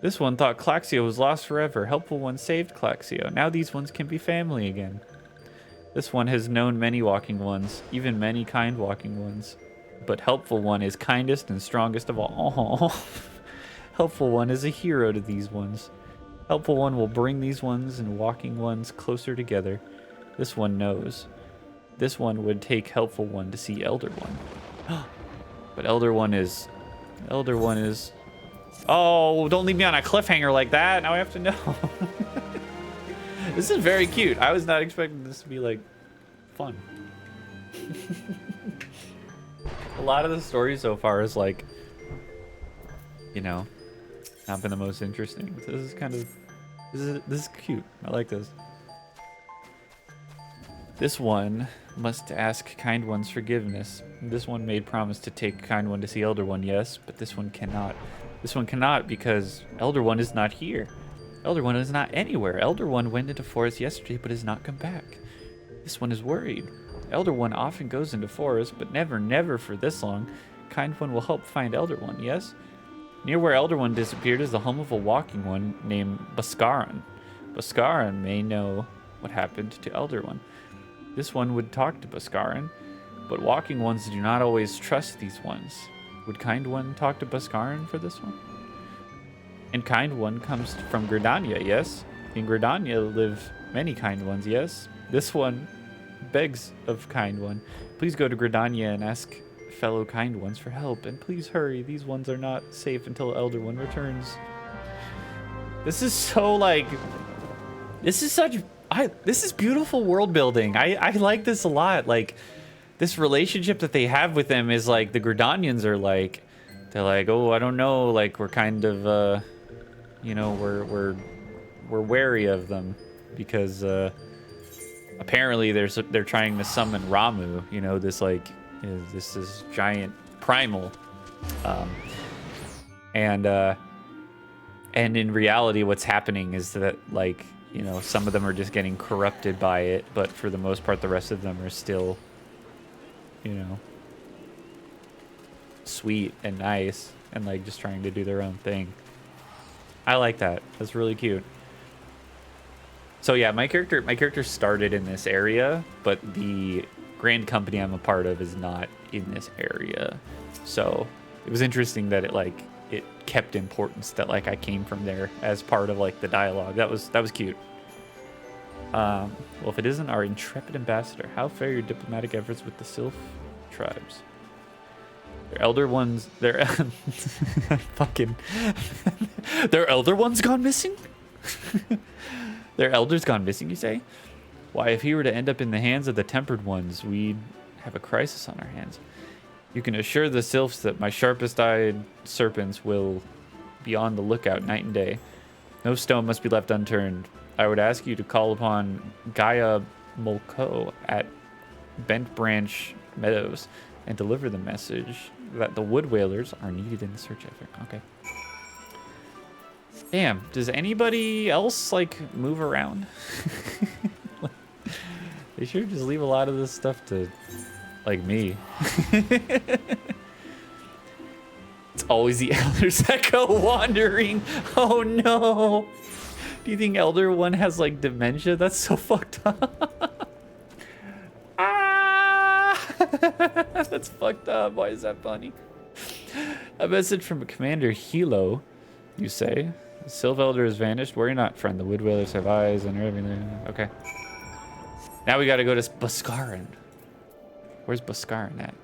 [SPEAKER 1] This one thought Claxio was lost forever. Helpful one saved Claxio. Now these ones can be family again. This one has known many walking ones, even many kind walking ones. But Helpful One is kindest and strongest of all. Oh. Helpful One is a hero to these ones. Helpful One will bring these ones and walking ones closer together. This one knows. This one would take Helpful One to see Elder One. But Elder One is... Oh, don't leave me on a cliffhanger like that. Now I have to know. This is very cute. I was not expecting this to be, like, fun. A lot of the story so far is, like, you know, not been the most interesting. So this is kind of... This is cute. I like this. This one must ask Kind One's forgiveness. This one made promise to take Kind One to see Elder One, yes, but this one cannot. This one cannot because Elder One is not here. Elder One is not anywhere. Elder One went into forest yesterday but has not come back. This one is worried. Elder One often goes into forest, but never for this long. Kind One will help find Elder One, yes? Near where Elder One disappeared is the home of a walking one named Baskaran. Baskaran may know what happened to Elder One. This one would talk to Baskaran, but walking ones do not always trust these ones. Would Kind One talk to Baskaran for this one? And Kind One comes from Gridania, yes? In Gridania live many Kind Ones, yes? This one begs of Kind One. Please go to Gridania and ask fellow Kind Ones for help. And please hurry, these ones are not safe until Elder One returns. This is so, like... This is such... This is beautiful world building. I like this a lot. Like, this relationship that they have with them is like, the Gridanians are like... They're like, oh, I don't know, like, we're kind of, you know, we're wary of them because apparently they're trying to summon Ramu, you know, this like this giant primal, and in reality what's happening is that, like, you know, some of them are just getting corrupted by it, but for the most part the rest of them are still, you know, sweet and nice and like just trying to do their own thing. I like that. That's really cute. So yeah, my character started in this area, but the grand company I'm a part of is not in this area. So it was interesting that it kept importance that like I came from there as part of like the dialogue. That was cute. Well, if it isn't our intrepid ambassador, how fare your diplomatic efforts with the Sylph tribes? Their elder ones, their fucking, their elder ones gone missing? Their elders gone missing, you say? Why, if he were to end up in the hands of the tempered ones, we'd have a crisis on our hands. You can assure the sylphs that my sharpest-eyed serpents will be on the lookout night and day. No stone must be left unturned. I would ask you to call upon Gaia Molko at Bent Branch Meadows and deliver the message that the wood whalers are needed in the search effort. Okay. Damn, does anybody else, like, move around? They should just leave a lot of this stuff to, like, me. It's always the elders that go wandering. Oh, no. Do you think Elder One has, like, dementia? That's so fucked up. That's fucked up. Why is that funny? A message from Commander Hilo, you say? The Sylph Elder has vanished. Worry not, friend. The wood whalers have eyes and everything. Okay. Now we gotta go to Baskaran. Where's Boscarin at?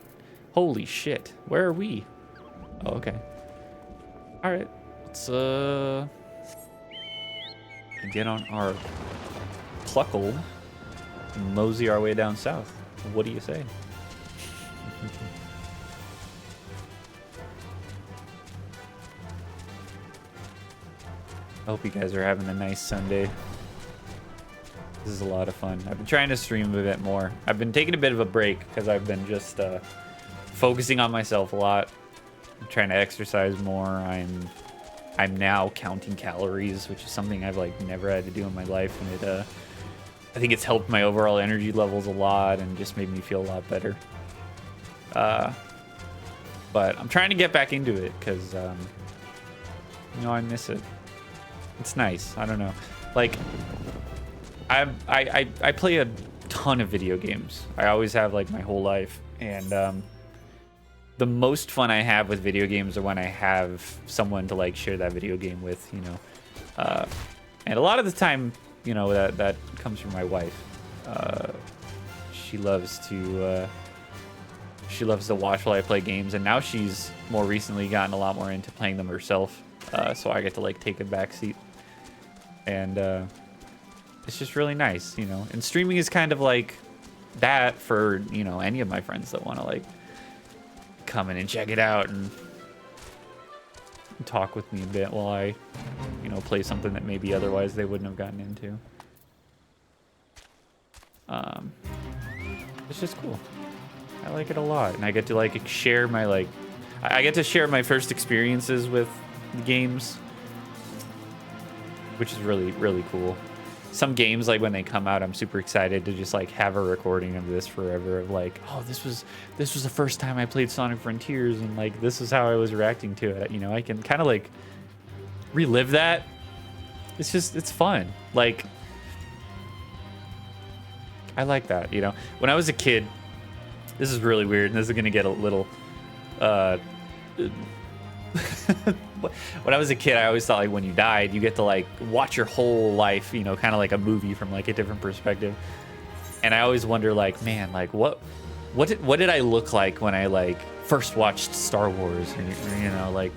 [SPEAKER 1] Holy shit. Where are we? Oh, okay. All right. Let's get on our cluckle and mosey our way down south. What do you say? I hope you guys are having a nice Sunday. This is a lot of fun. I've been trying to stream a bit more. I've been taking a bit of a break because I've been just focusing on myself a lot. I'm trying to exercise more. I'm now counting calories, which is something I've like never had to do in my life, and it I think it's helped my overall energy levels a lot and just made me feel a lot better. But I'm trying to get back into it because you know, I miss it. It's nice. I don't know. Like I play a ton of video games. I always have, like, my whole life, and the most fun I have with video games are when I have someone to like share that video game with, you know. And a lot of the time, you know, that comes from my wife. She loves to watch while I play games, and now she's more recently gotten a lot more into playing them herself. So I get to like take a back seat, and it's just really nice, you know. And streaming is kind of like that for, you know, any of my friends that want to like come in and check it out and talk with me a bit while I, you know, play something that maybe otherwise they wouldn't have gotten into. It's just cool. I like it a lot, and I get to like share my like, I get to share my first experiences with the games, which is really, really cool. Some games, like when they come out, I'm super excited to just like have a recording of this forever, of like, oh, this was the first time I played Sonic Frontiers, and like this is how I was reacting to it. You know, I can kind of like relive that. It's fun. Like, I like that, you know. When I was a kid, this is really weird, and this is gonna get a little when I was a kid, I always thought like when you died, you get to like watch your whole life, you know, kind of like a movie from like a different perspective. And I always wonder, like, man, like what did I look like when I like first watched Star Wars? Or, you know, like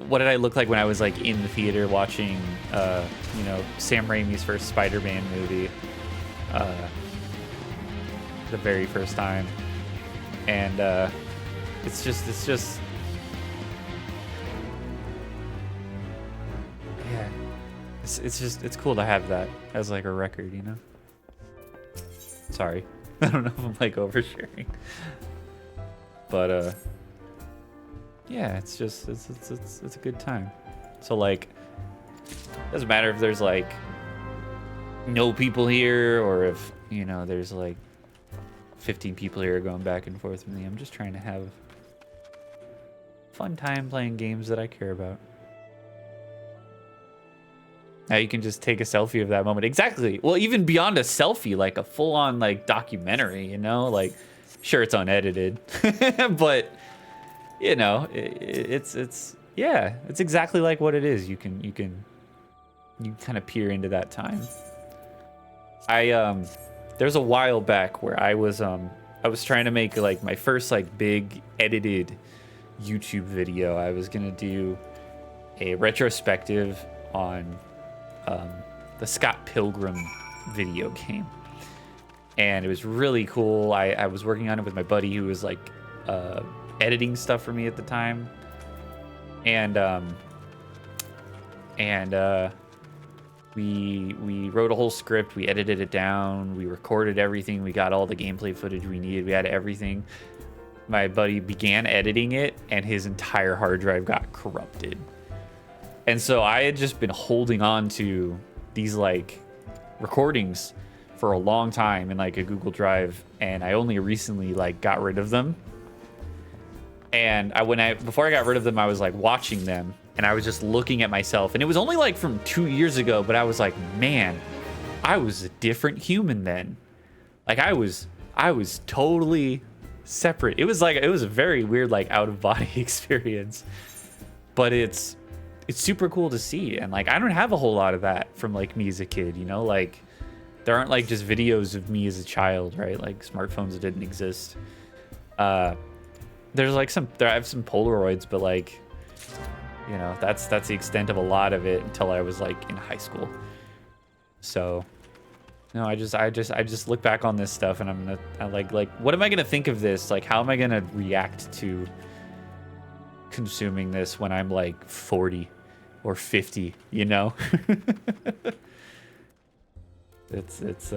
[SPEAKER 1] what did I look like when I was like in the theater watching, you know, Sam Raimi's first Spider-Man movie, the very first time. And it's just yeah, it's cool to have that as like a record, you know. Sorry, I don't know if I'm like oversharing, but yeah, it's a good time. So like, doesn't matter if there's like no people here, or if, you know, there's like 15 people here going back and forth with me. I'm just trying to have a fun time playing games that I care about. Now you can just take a selfie of that moment. Exactly. Well, even beyond a selfie, like a full-on like documentary, you know, like sure it's unedited, but you know, it's yeah, it's exactly like what it is. You kind of peer into that time. There's a while back where I was trying to make like my first like big edited YouTube video. I was gonna do a retrospective on the Scott Pilgrim video game, and it was really cool. I was working on it with my buddy who was like editing stuff for me at the time, and we wrote a whole script, we edited it down, we recorded everything, we got all the gameplay footage we needed, we had everything. My buddy began editing it, and his entire hard drive got corrupted. And so I had just been holding on to these like recordings for a long time in like a Google Drive, and I only recently like got rid of them. And before I got rid of them, I was like watching them, and I was just looking at myself, and it was only like from 2 years ago, but I was like, man, I was a different human then. Like I was totally separate. It was a very weird like out of body experience, but it's super cool to see. And like I don't have a whole lot of that from like me as a kid, you know, like There aren't like just videos of me as a child, right? Like smartphones didn't exist. There's like I have some Polaroids, but like, you know, that's the extent of a lot of it until I was like in high school. So, no, I just look back on this stuff and I'm like, what am I gonna think of this? Like, how am I gonna react to consuming this when I'm like 40 or 50? You know, it's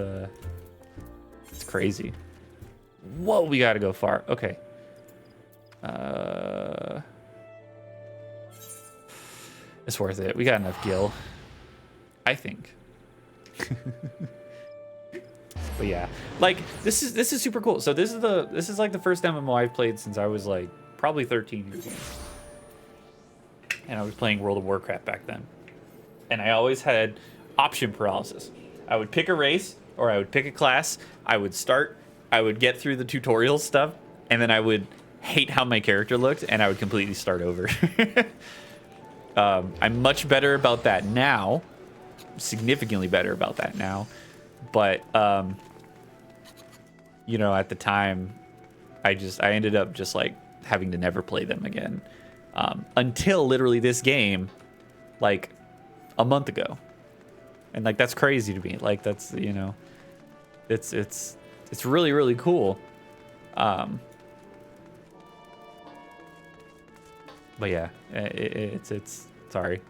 [SPEAKER 1] crazy. Whoa, we gotta go far. Okay. It's worth it. We got enough gil, I think. But yeah, like this is super cool. So this is like the first MMO I've played since I was like probably 13 years old, and I was playing World of Warcraft back then. And I always had option paralysis. I would pick a race or I would pick a class. I would start. I would get through the tutorial stuff, and then I would hate how my character looked, and I would completely start over. I'm much better about that now, significantly better about that now. But you know, at the time, I ended up just like having to never play them again until literally this game, like a month ago, and like that's crazy to me. Like that's, you know, it's really, really cool. But yeah, it's sorry.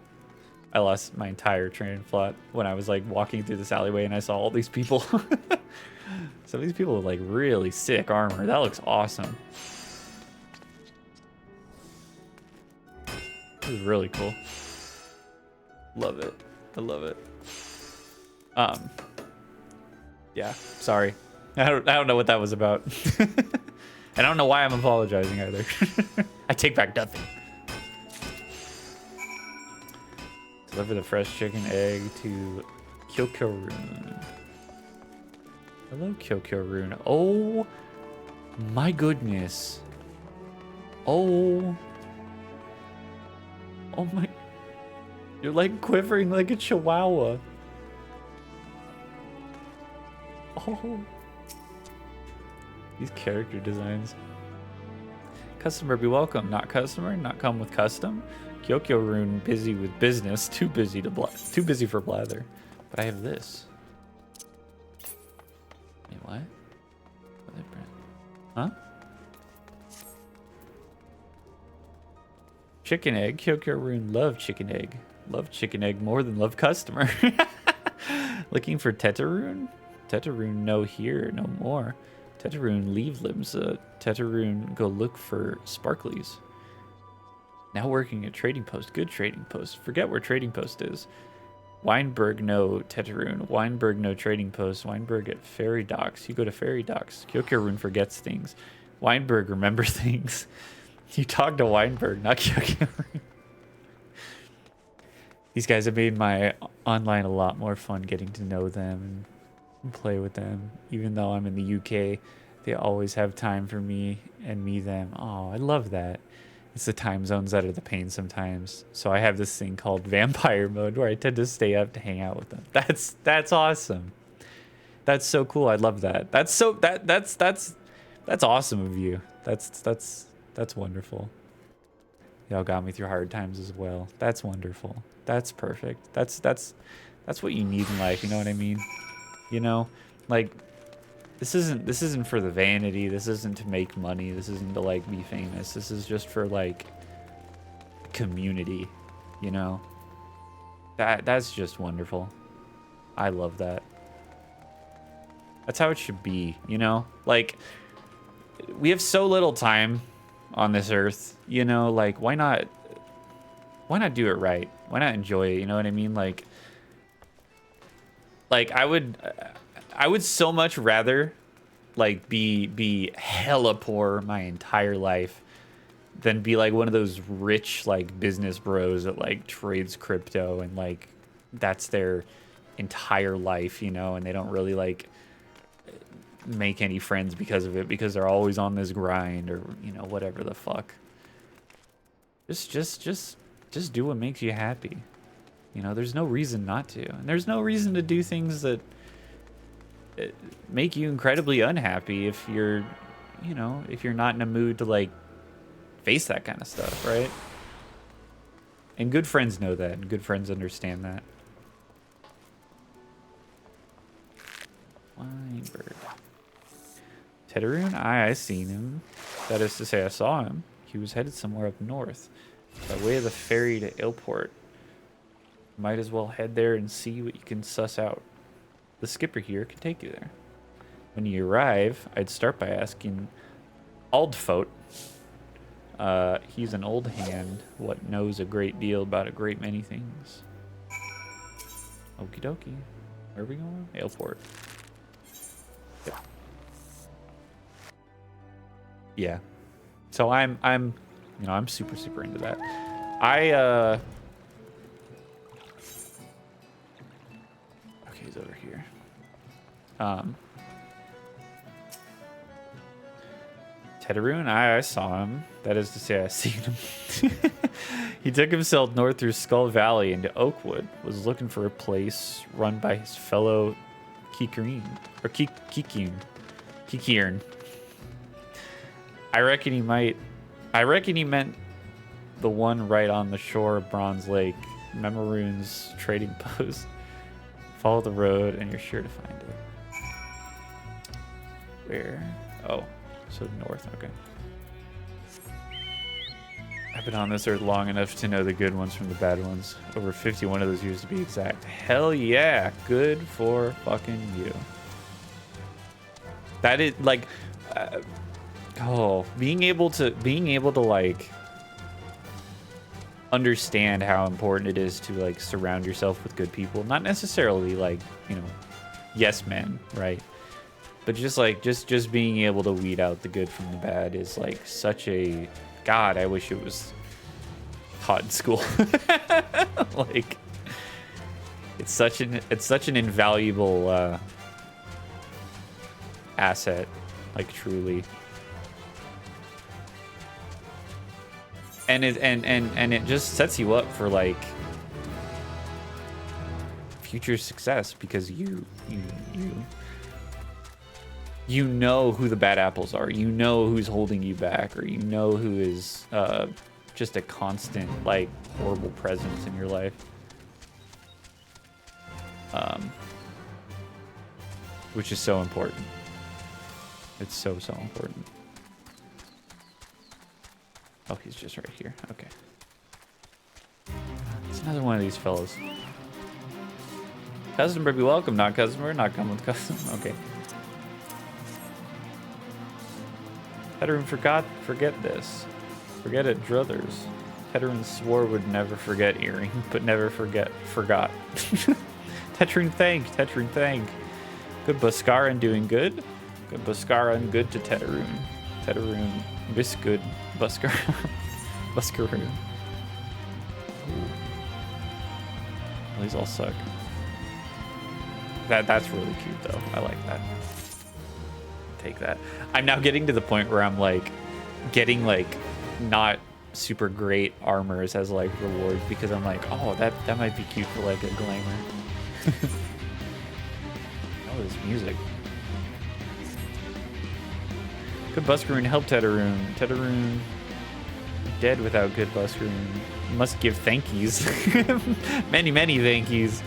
[SPEAKER 1] I lost my entire train of thought when I was like walking through this alleyway and I saw all these people. Some of these people with like really sick armor. That looks awesome. This is really cool. Love it. I love it. Yeah, sorry. I don't know what that was about. I don't know why I'm apologizing either. I take back nothing. Deliver the fresh chicken egg to Kyokyo-rune. Hello, Kyokyo-rune. Oh my goodness. Oh my. You're like quivering like a chihuahua. Oh. These character designs. Customer be welcome. Not customer, not come with custom. Kyokyo-rune busy with business, too busy for blather. But I have this. Wait, what? Huh? Chicken egg. Kyokyo-rune love chicken egg. Love chicken egg more than love customer. Looking for Tetarune? Tetarune no here, no more. Tetarune leave limbs. Tetarune go look for sparklies. Now working at Trading Post. Good Trading Post. Forget where Trading Post is. Weinberg, no Tetarune. Weinberg, no Trading Post. Weinberg at Ferry Docks. You go to Ferry Docks. Kyokyo-rune forgets things. Weinberg remember things. You talk to Weinberg, not Kyokyo-rune. These guys have made my online a lot more fun, getting to know them and play with them. Even though I'm in the UK, they always have time for me and me them. Oh, I love that. It's the time zones that are the pain sometimes. So I have this thing called vampire mode where I tend to stay up to hang out with them. That's awesome. That's so cool. I love that. That's awesome of you. That's wonderful. Y'all got me through hard times as well. That's wonderful. That's perfect. That's what you need in life, you know what I mean? You know, like this isn't for the vanity. This isn't to make money. This isn't to like be famous. This is just for like community, you know? That's just wonderful. I love that. That's how it should be, you know? Like we have so little time on this earth, you know, like why not do it right? Why not enjoy it? You know what I mean? Like I would so much rather like be hella poor my entire life than be like one of those rich like business bros that like trades crypto and like that's their entire life, you know, and they don't really like make any friends because of it because they're always on this grind or, you know, whatever the fuck. Just do what makes you happy. You know, there's no reason not to. And there's no reason to do things that make you incredibly unhappy if you're, you know, if you're not in a mood to like face that kind of stuff, right? And good friends know that, and good friends understand that. Flying bird. Tedderoon? I seen him. That is to say, I saw him. He was headed somewhere up north, by way of the ferry to Ilport. Might as well head there and see what you can suss out. The skipper here can take you there. When you arrive, I'd start by asking Aldfote. He's an old hand, what knows a great deal about a great many things. Okie dokie. Where are we going? Ailport. Yep. Yeah. So I'm you know, I'm super into that. Okay, he's over here. Tedderoon, I saw him. That is to say, I seen him. He took himself north through Skull Valley into Oakwood. Was looking for a place run by his fellow Kikirin. Or Kikiern. I reckon he meant the one right on the shore of Bronze Lake. Memaroon's trading post. Follow the road and you're sure to find it. Where? Oh. So north, okay. I've been on this earth long enough to know the good ones from the bad ones. Over 51 of those years to be exact. Hell yeah, good for fucking you. That is like, being able to like understand how important it is to like surround yourself with good people. Not necessarily like, you know, yes men, right? But just like just being able to weed out the good from the bad is like such a God. I wish it was taught in school. Like it's such an invaluable asset, like truly. And it just sets you up for like future success because you know who the bad apples are. You know who's holding you back, or you know who is just a constant, like, horrible presence in your life. Which is so important. It's so important. Oh, he's just right here. Okay. It's another one of these fellows. Customer be welcome, not customer, not come with customer. Okay. Tedderoon forget this. Forget it, druthers. Tedderoon swore would never forget earring, but never forgot. Tedderoon thank. Good Buscaran doing good. Good Buscaran good to Tedderoon. Tedderoon this good Buscaran. Buscaroon. Well, these all suck. That's really cute though. I like that. Take that. I'm now getting to the point where I'm like getting like not super great armors as like rewards because I'm like, oh, that might be cute for like a glamour. Oh, this music. Good Buscaroon help Tedderoon. Tedderoon dead without good Buscaroon. Must give thankies. many thankies.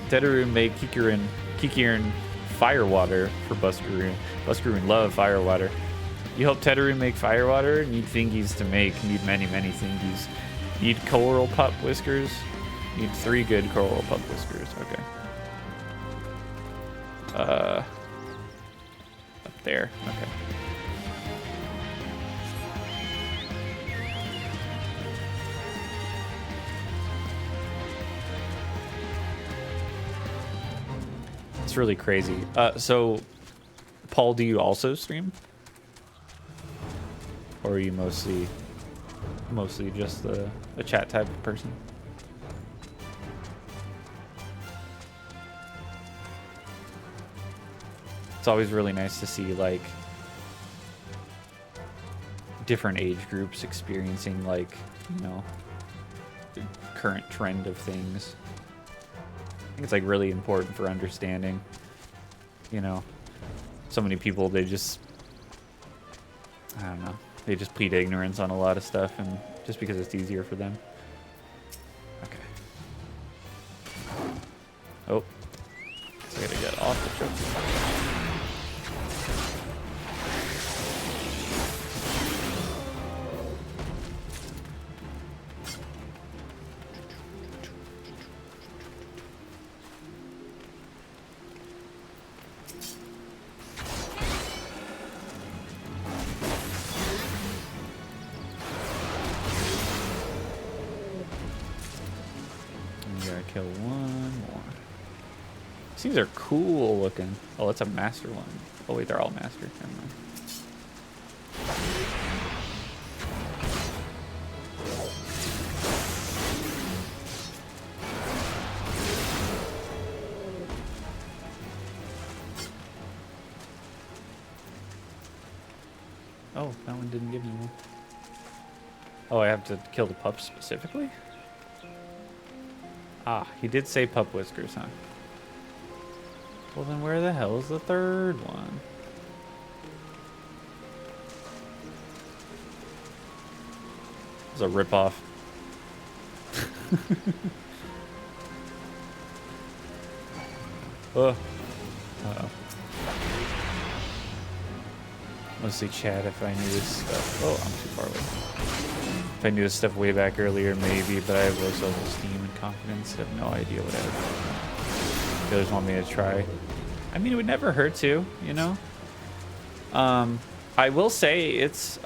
[SPEAKER 1] Tedderoon make Kikiern firewater for Buscaroon. Buscaroon love firewater. You help Tedderoon make firewater? Need thingies to make. Need many thingies. Need coral pup whiskers? Need 3 good coral pup whiskers. Okay. Up there. Okay. It's really crazy. So, Paul, do you also stream? Or are you mostly just a chat type of person? It's always really nice to see like different age groups experiencing like, you know, the current trend of things. I think it's like really important for understanding. you know, so many people, they just, I don't know, they just plead ignorance on a lot of stuff, and just because it's easier for them. Okay. Oh, so I gotta get off the truck. Kill one more. These are cool looking. Oh, it's a master one. Oh wait, they're all master. Never mind. Oh, that one didn't give me one. Oh, I have to kill the pup specifically? Ah, he did say pup whiskers, huh? Well, then where the hell is the third one? It's a ripoff. Oh. Uh-oh. Mostly chat if I knew this stuff. Oh, I'm too far away. If I knew this stuff way back earlier, maybe, but I have low self-esteem and confidence. I have no idea what I would do. You guys want me to try? I mean, it would never hurt to, you know? I will say it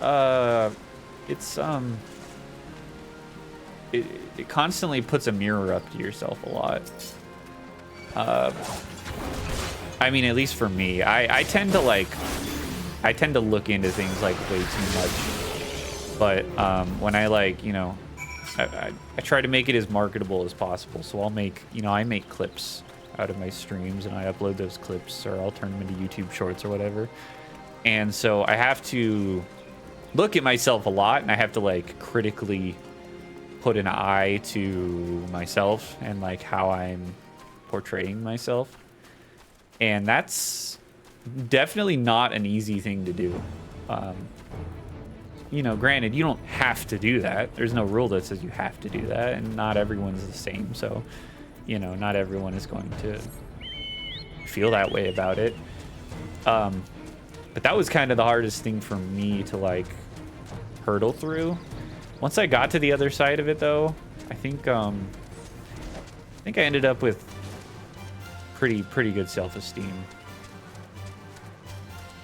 [SPEAKER 1] constantly puts a mirror up to yourself a lot. I mean, at least for me, I tend to look into things like way too much. But when I I try to make it as marketable as possible. So I'll make, I make clips out of my streams and I upload those clips, or I'll turn them into YouTube shorts or whatever. And so I have to look at myself a lot, and I have to like critically put an eye to myself and like how I'm portraying myself. And that's definitely not an easy thing to do. Granted, you don't have to do that. There's no rule that says you have to do that, and not everyone's the same. So, not everyone is going to feel that way about it. But that was kind of the hardest thing for me to like hurdle through. Once I got to the other side of it, though, I think I ended up with pretty good self-esteem.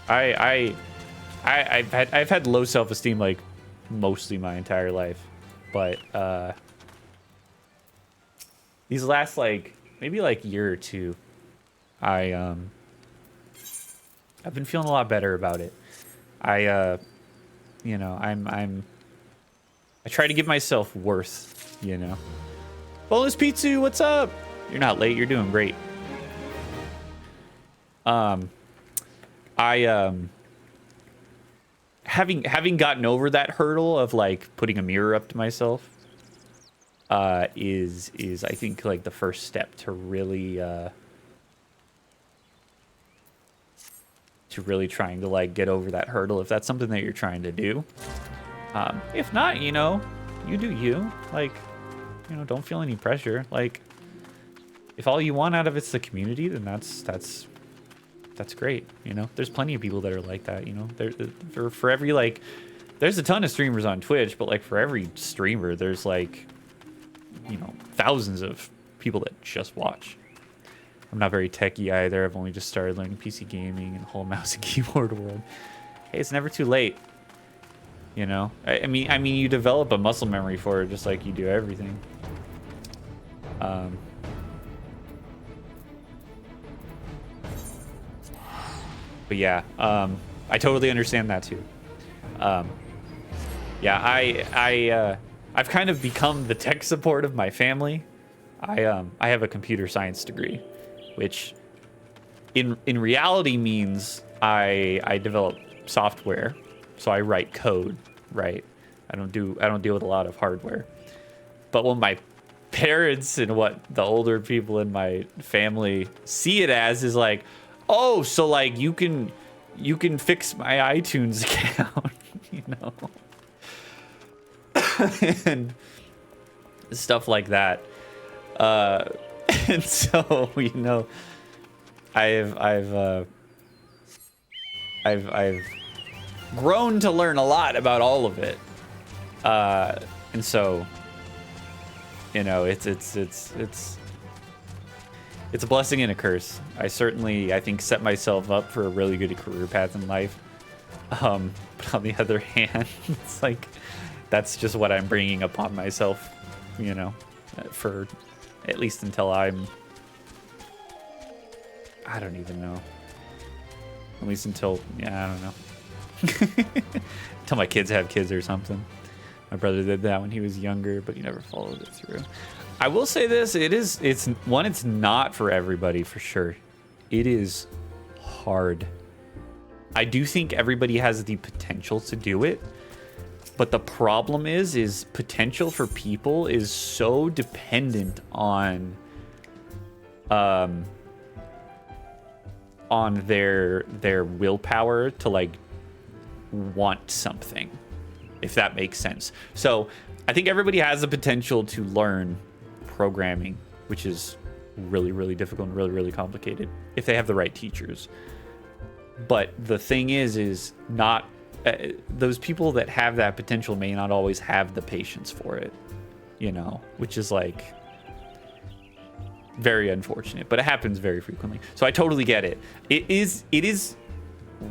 [SPEAKER 1] I've had low self-esteem like mostly my entire life, but these last maybe year or two, I've been feeling a lot better about it. I try to give myself worth, Bonus Pizza, what's up? You're not late, you're doing great. Having gotten over that hurdle of like putting a mirror up to myself is I think like the first step to really trying to like get over that hurdle, if that's something that you're trying to do. If not, you do you. Like, don't feel any pressure. Like, if all you want out of it's the community, then that's great. There's plenty of people that are like that. For every there's a ton of streamers on Twitch, but like for every streamer, there's thousands of people that just watch. I'm not very techie either. I've only just started learning PC gaming and the whole mouse and keyboard world. Hey, it's never too late. I mean, you develop a muscle memory for it just like you do everything. But yeah, I totally understand that too. Yeah, I've kind of become the tech support of my family. I have a computer science degree, which in reality means I develop software, so I write code, right? I don't deal with a lot of hardware. But when my parents and what the older people in my family see it as is like, Oh, so like you can fix my iTunes account, you know, and stuff like that. And so, you know, I've grown to learn a lot about all of it. And so, you know, it's a blessing and a curse. I think, set myself up for a really good career path in life. But on the other hand, it's like, that's just what I'm bringing upon myself, you know, for at least until I don't even know. At least until, yeah, I don't know. Until my kids have kids or something. My brother did that when he was younger, but he never followed it through. I will say this, it's not for everybody, for sure. It is hard. I do think everybody has the potential to do it, but the problem is potential for people is so dependent on their willpower to like want something, if that makes sense. So I think everybody has the potential to learn programming, which is really, really difficult and really, really complicated if they have the right teachers. But the thing is not those people that have that potential may not always have the patience for it, you know, which is like very unfortunate, but it happens very frequently. So I totally get it. It is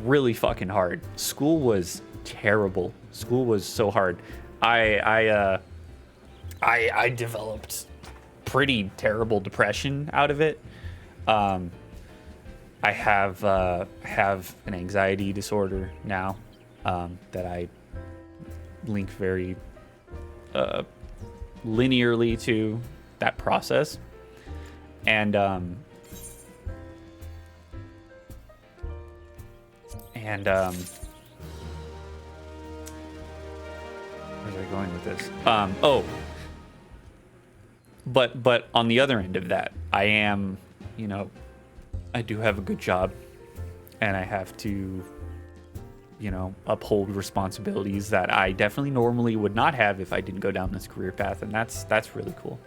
[SPEAKER 1] really fucking hard. School was terrible. School was so hard. I developed pretty terrible depression out of it. I have an anxiety disorder now that I link very linearly to that process. And where was I going with this? But on the other end of that, I am, you know, I do have a good job, and I have to, you know, uphold responsibilities that I definitely normally would not have if I didn't go down this career path, and that's really cool.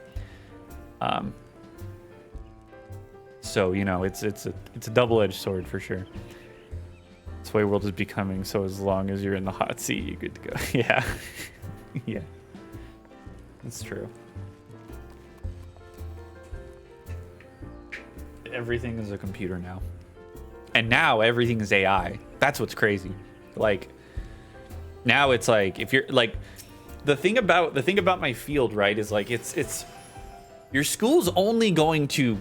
[SPEAKER 1] So, you know, it's a double-edged sword for sure. That's the way world is becoming. So as long as you're in the hot seat, you're good to go. Yeah, yeah, that's true. Everything is a computer now, and now everything is AI. That's what's crazy. Like, now it's like, if you're like, the thing about my field, right, is like it's your school's only going to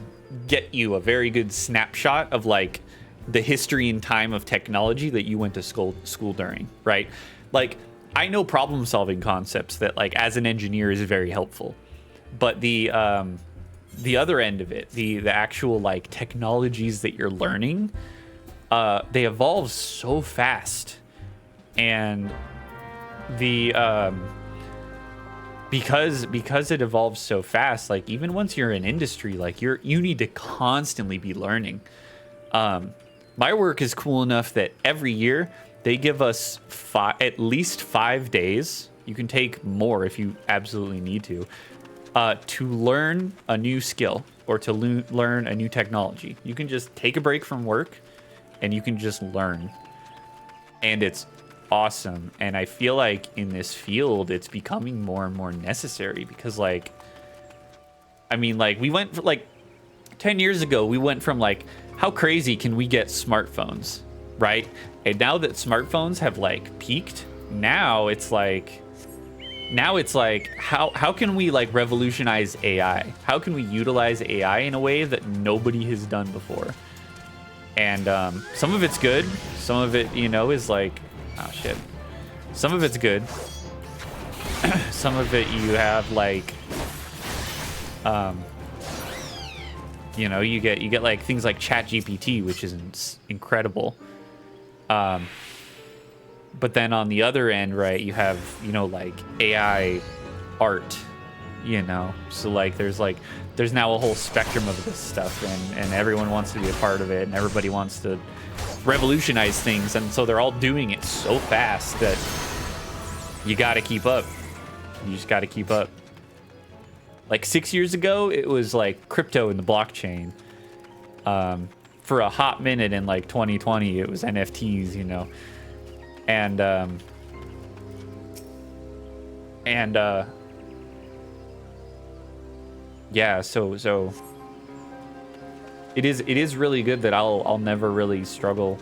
[SPEAKER 1] get you a very good snapshot of like the history and time of technology that you went to school during, right? Like, I know problem solving concepts that, like, as an engineer is very helpful, but the other end of it, the actual like technologies that you're learning, they evolve so fast, and because it evolves so fast, like, even once you're in industry, like, you need to constantly be learning. My work is cool enough that every year they give us at least 5 days. You can take more if you absolutely need to learn a new skill or to learn a new technology. You can just take a break from work and you can just learn. And it's awesome. And I feel like in this field, it's becoming more and more necessary because, like, I mean, like, we went for, like, 10 years ago, we went from, like, how crazy can we get smartphones, right? And now that smartphones have, like, peaked, now it's like how can we, like, revolutionize AI? How can we utilize AI in a way that nobody has done before? And some of it's good, some of it, you know, is like, oh shit, some of it's good. Some of it you have, like, you know, you get like things like ChatGPT, which is incredible. But then on the other end, right, you have, you know, like AI art you know. So like there's now a whole spectrum of this stuff, and everyone wants to be a part of it, and everybody wants to revolutionize things, and so they're all doing it so fast that you got to keep up. You just got to keep up. Like 6 years ago, it was like crypto in the blockchain. For a hot minute in like 2020, it was NFTs, you know. And yeah, so it is really good that I'll never really struggle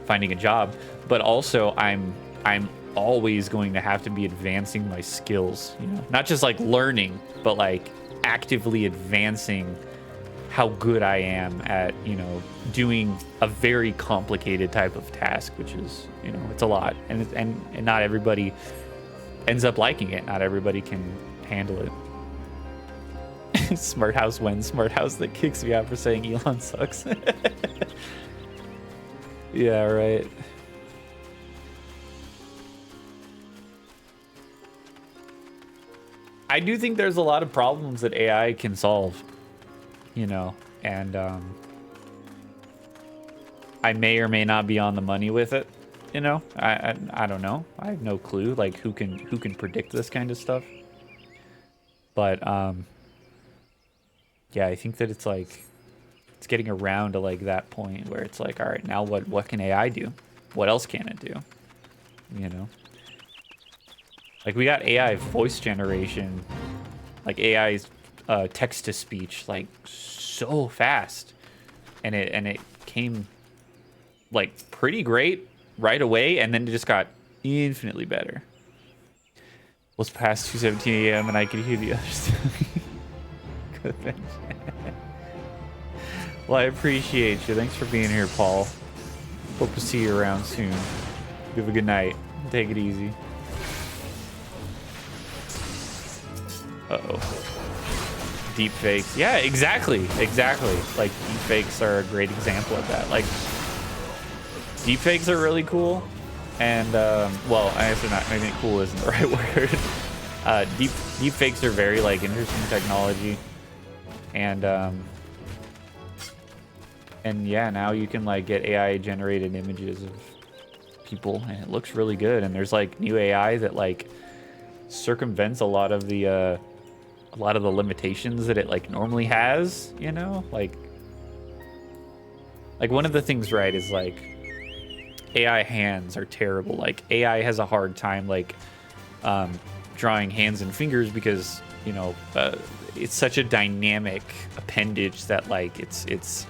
[SPEAKER 1] finding a job, but also I'm always going to have to be advancing my skills, you know, not just like learning, but like actively advancing how good I am at, you know, doing a very complicated type of task, which is, you know, it's a lot, and not everybody ends up liking it. Not everybody can handle it. Smart house wins. Smart house that kicks me out for saying Elon sucks. Yeah, right. I do think there's a lot of problems that AI can solve, you know, and I may or may not be on the money with it, you know. I don't know. I have no clue, like who can predict this kind of stuff. But yeah, I think that it's like it's getting around to like that point where it's like, all right, now what can AI do? What else can it do? You know? Like we got AI voice generation, like AI's text to speech, like so fast, and it came like pretty great right away, and then it just got infinitely better. It was past 2:17 a.m. and I could hear the others. Good thing. Well, I appreciate you. Thanks for being here, Paul. Hope to see you around soon. You have a good night. Take it easy. Uh-oh. Deep fakes. Yeah, exactly. Like, deep fakes are a great example of that. Like, deep fakes are really cool. And, well, I guess they're not, maybe cool isn't the right word. Deep fakes are very, like, interesting technology. And yeah, now you can, like, get AI generated images of people, and it looks really good. And there's, like, new AI that, like, circumvents a lot of the limitations that it like normally has, you know, like one of the things, right, is like AI hands are terrible. Like AI has a hard time like drawing hands and fingers because, you know, it's such a dynamic appendage that like it's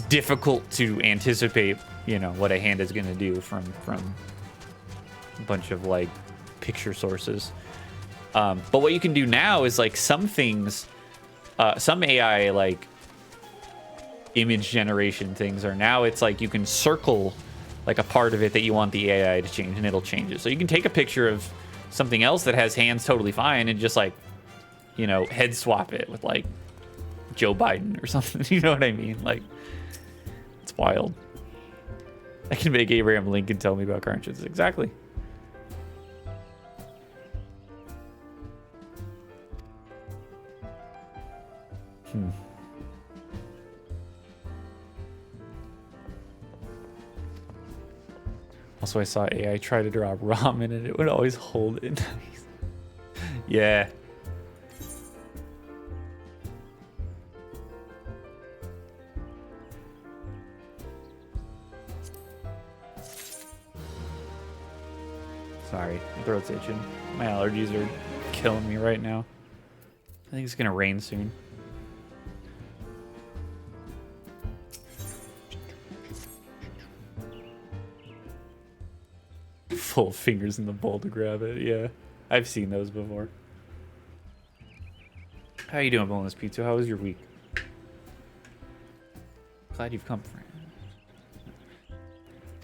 [SPEAKER 1] difficult to anticipate, you know, what a hand is going to do from a bunch of like picture sources. But what you can do now is like some things, some AI like image generation things are now it's like you can circle like a part of it that you want the AI to change and it'll change it. So you can take a picture of something else that has hands totally fine and just like, you know, head swap it with like Joe Biden or something. You know what I mean? Like, it's wild. I can make Abraham Lincoln tell me about car insurance. Exactly. Also, I saw AI try to draw ramen and it would always hold it. Yeah. Sorry, my throat's itching. My allergies are killing me right now. I think it's gonna rain soon. Full fingers in the bowl to grab it. Yeah, I've seen those before. How you doing, Boneless Pizza? How was your week? Glad you've come, friend.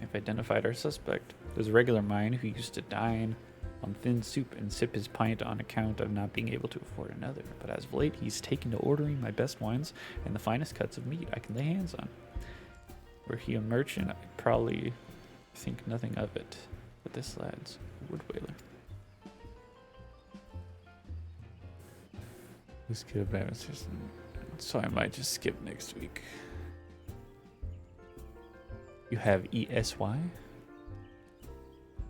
[SPEAKER 1] I've identified our suspect. There's a regular mine who used to dine on thin soup and sip his pint on account of not being able to afford another. But as of late, he's taken to ordering my best wines and the finest cuts of meat I can lay hands on. Were he a merchant, I'd probably think nothing of it. But this lad's a wood whaler. Let's get a balance system. So I might just skip next week. You have ESY?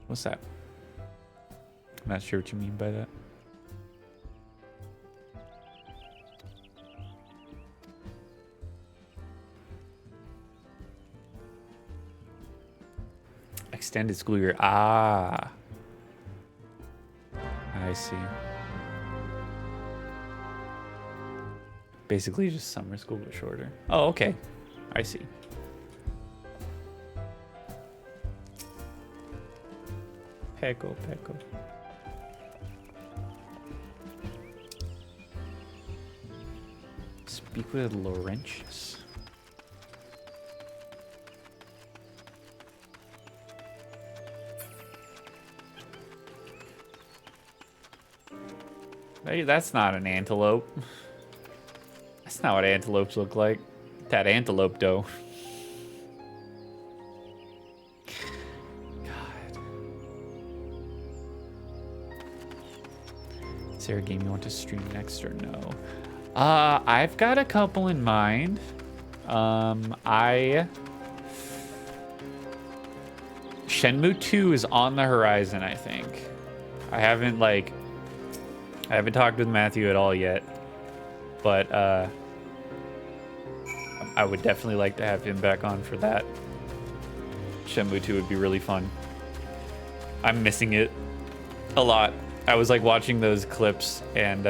[SPEAKER 1] What's that? I'm not sure what you mean by that. Extended school year. Ah. I see. Basically just summer school but shorter. Oh, okay. I see. Pecco. Speak with Laurentius. Hey, that's not an antelope. That's not what antelopes look like. That antelope, though. God. Is there a game you want to stream next or no? I've got a couple in mind. Shenmue 2 is on the horizon, I think. I haven't talked with Matthew at all yet, but I would definitely like to have him back on for that. Shenmue 2 would be really fun. I'm missing it a lot. I was like watching those clips and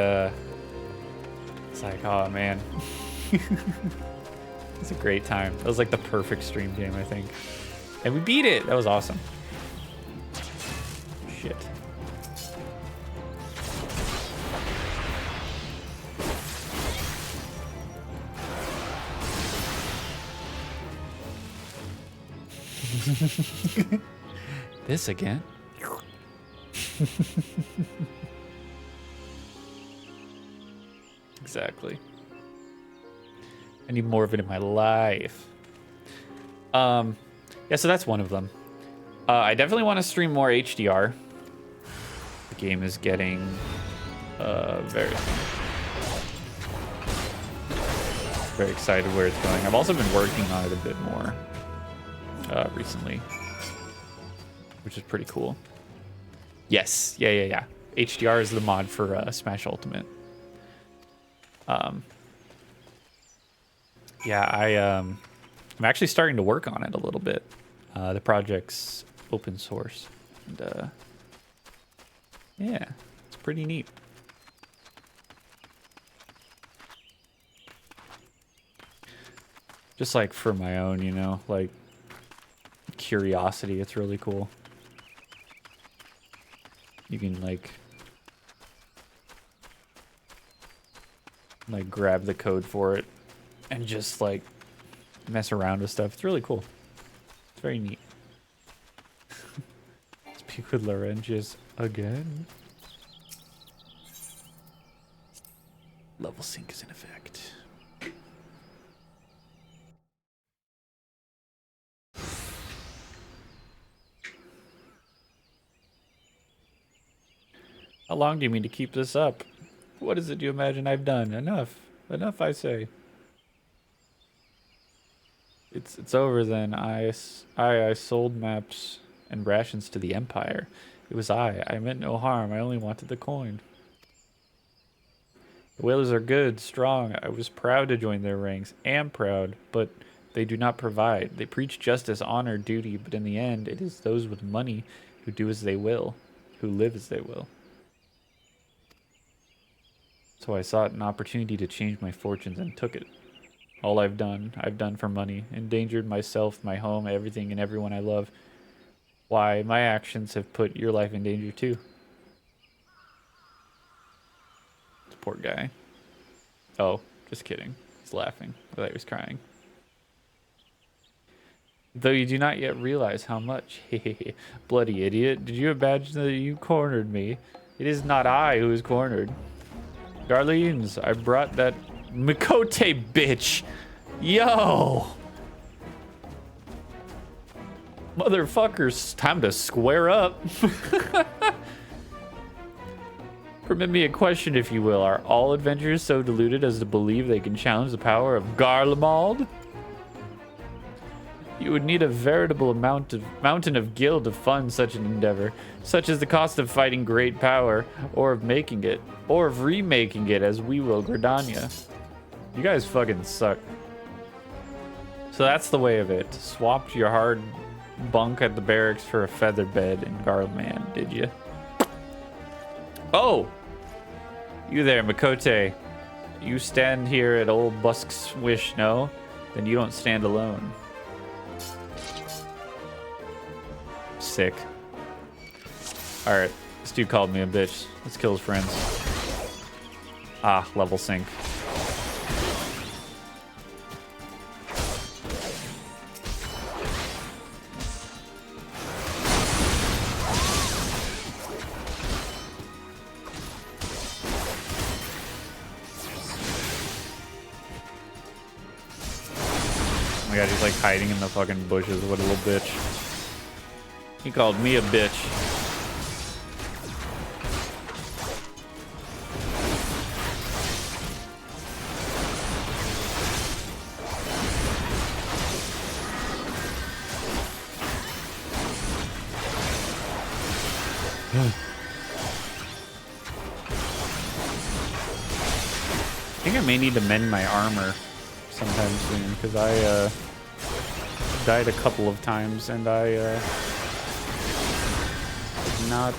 [SPEAKER 1] it's like, oh man. It's a great time. That was like the perfect stream game, I think. And we beat it. That was awesome. Shit. This again? Exactly. I need more of it in my life. Yeah, so that's one of them. I definitely want to stream more HDR. The game is getting very excited where it's going. I've also been working on it a bit more recently, which is pretty cool. Yes, yeah. HDR is the mod for Smash Ultimate. Yeah, I'm actually starting to work on it a little bit. The project's open source, and yeah, it's pretty neat. Just like for my own, you know, like curiosity, it's really cool. You can like grab the code for it and just like mess around with stuff. It's really cool. It's very neat. Speak with Laurentius again. Level sync is in effect. How long do you mean to keep this up? What is it you imagine I've done? Enough. Enough, I say. It's over then. I sold maps and rations to the Empire. It was I meant no harm. I only wanted the coin. The whalers are good, strong. I was proud to join their ranks. Am proud, but they do not provide. They preach justice, honor, duty, but in the end, it is those with money who do as they will, who live as they will. So I sought an opportunity to change my fortunes and took it. All I've done for money, endangered myself, my home, everything and everyone I love. Why, my actions have put your life in danger too. This poor guy. Oh, just kidding. He's laughing. I thought he was crying. Though you do not yet realize how much. Bloody idiot. Did you imagine that you cornered me? It is not I who is cornered. Darlene's, I brought that Mikote bitch. Yo. Motherfuckers, time to square up. Permit me a question, if you will. Are all adventurers so deluded as to believe they can challenge the power of Garlemald? You would need a veritable mountain of gil to fund such an endeavor, such as the cost of fighting great power, or of making it, or of remaking it as we will Gridania. You guys fucking suck. So that's the way of it. Swapped your hard bunk at the barracks for a feather bed in Garland, did you? Oh! You there, Makote. You stand here at old Busk's wish, no? Then you don't stand alone. Sick. Alright, this dude called me a bitch. Let's kill his friends. Ah, level sync. Oh my god, he's like hiding in the fucking bushes. What a little bitch. He called me a bitch. I think I may need to mend my armor sometime soon, because I died a couple of times and I did not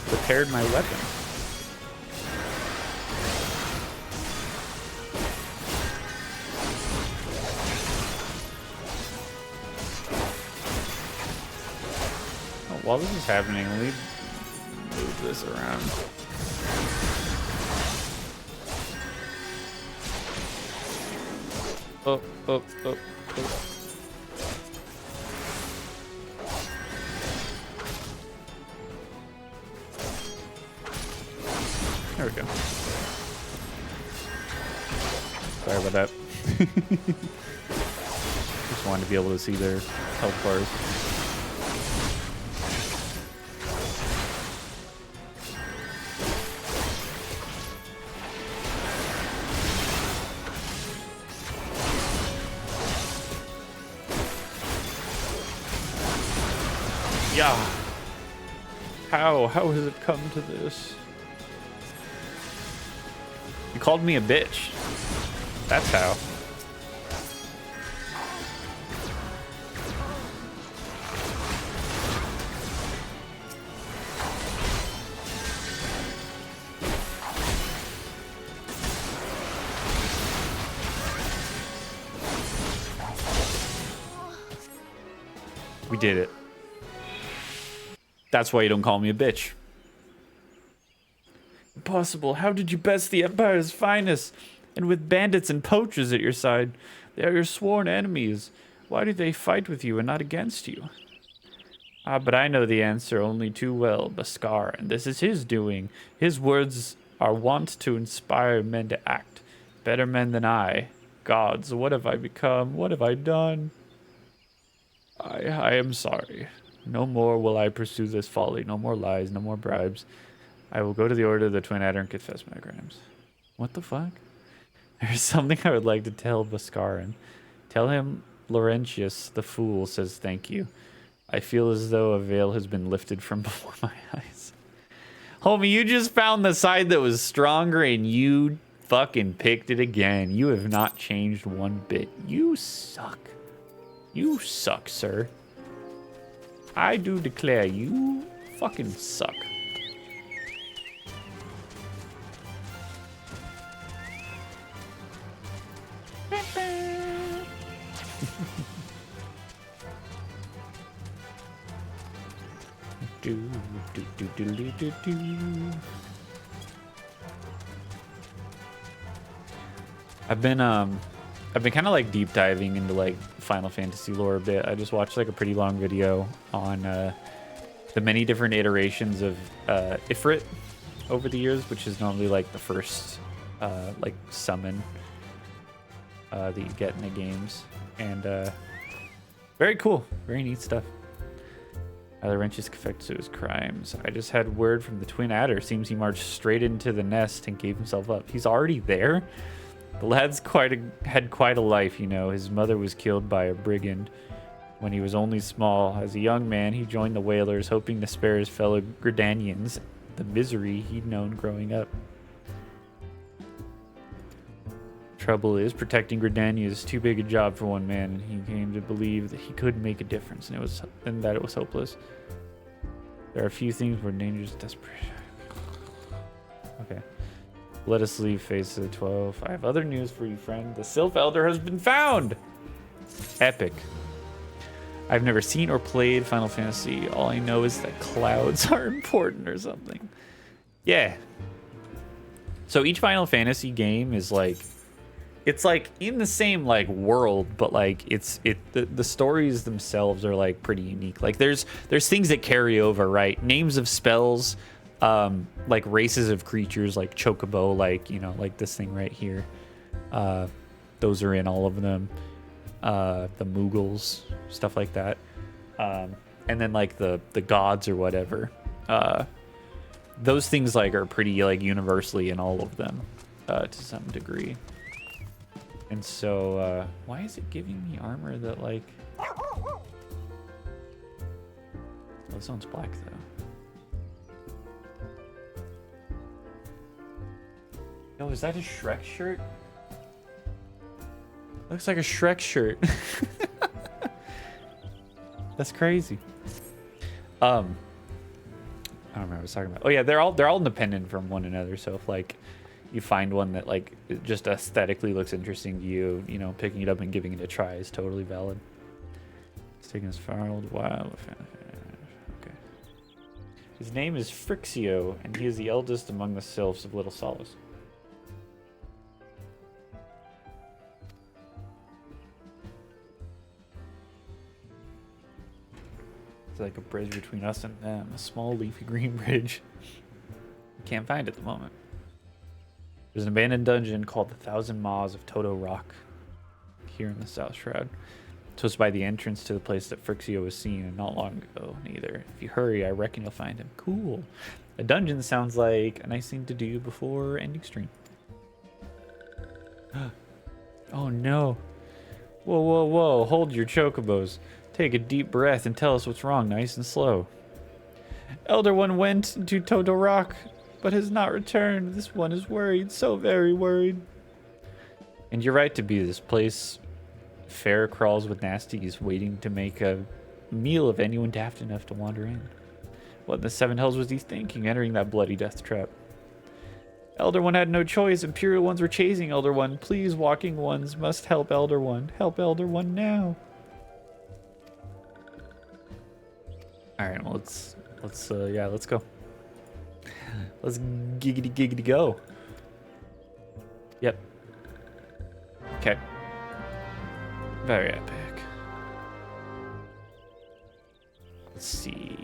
[SPEAKER 1] prepared my weapon. Oh, while this is happening, let me move this around. Oh, oh, oh, oh. There we go. Sorry about that. Just wanted to be able to see their health bars. Yeah. How has it come to this? You called me a bitch. That's how. We did it. That's why you don't call me a bitch. Impossible. How did you best the Empire's finest? And with bandits and poachers at your side. They are your sworn enemies. Why do they fight with you and not against you? Ah, but I know the answer only too well, Bhaskar, and this is his doing. His words are wont to inspire men to act. Better men than I. Gods, what have I become? What have I done? I am sorry. No more will I pursue this folly. No more lies, no more bribes. I will go to the Order of the Twin Adder and confess my crimes. What the fuck? There's something I would like to tell Bhaskaran. Tell him Laurentius, the fool, says thank you. I feel as though a veil has been lifted from before my eyes. Homie, you just found the side that was stronger and you fucking picked it again. You have not changed one bit. You suck. You suck, sir. I do declare you fucking suck. I've been kind of like deep diving into like Final Fantasy lore a bit. I just watched like a pretty long video on the many different iterations of Ifrit over the years, which is normally like the first like summon that you get in the games, and very cool, very neat stuff. How the wrenches confess to his crimes. I just had word from the twin adder. Seems he marched straight into the nest and gave himself up. He's already there? The lad's had quite a life, you know. His mother was killed by a brigand when he was only small. As a young man, he joined the whalers, hoping to spare his fellow Gridanians the misery he'd known growing up. Trouble is, protecting Gridania is too big a job for one man, and he came to believe that he could make a difference, and that it was hopeless. There are few things more dangerous than desperation. Okay. Let us leave phase 12. I have other news for you, friend. The Sylph Elder has been found! Epic. I've never seen or played Final Fantasy. All I know is that clouds are important or something. Yeah. So each Final Fantasy game is like, it's like in the same like world, but like the stories themselves are like pretty unique. Like there's things that carry over, right? Names of spells, like races of creatures, like Chocobo, like, you know, like this thing right here. Those are in all of them. The Moogles, stuff like that. And then like the gods or whatever. Those things like are pretty like universally in all of them, to some degree. And so, why is it giving me armor that, like... Oh, this one's black, though. Yo, is that a Shrek shirt? Looks like a Shrek shirt. That's crazy. I don't remember what I was talking about. Oh, yeah, they're all independent from one another, so if, like... you find one that like it just aesthetically looks interesting to you, you know, picking it up and giving it a try is totally valid. It's taking us far old while. Okay. His name is FFXIV, and he is the eldest among the sylphs of Little Solace. It's like a bridge between us and them, a small leafy green bridge. Can't find it at the moment. There's an abandoned dungeon called the Thousand Maws of Toto Rock here in the South Shroud. It was by the entrance to the place that FFXIV was seen, and not long ago, neither. If you hurry, I reckon you'll find him. Cool. A dungeon sounds like a nice thing to do before ending stream. Oh no. Whoa, whoa, whoa. Hold your chocobos. Take a deep breath and tell us what's wrong, nice and slow. Elder One went to Toto Rock, but has not returned. This one is worried, so very worried. And you're right to be. This place fair crawls with nasties, waiting to make a meal of anyone daft enough to wander in. What in the seven hells was he thinking, entering that bloody death trap? Elder One had no choice. Imperial ones were chasing Elder One. Please, walking ones must help Elder One. Help Elder One now. All right, well, let's go. Let's giggity go. Yep. Okay. Very epic. Let's see.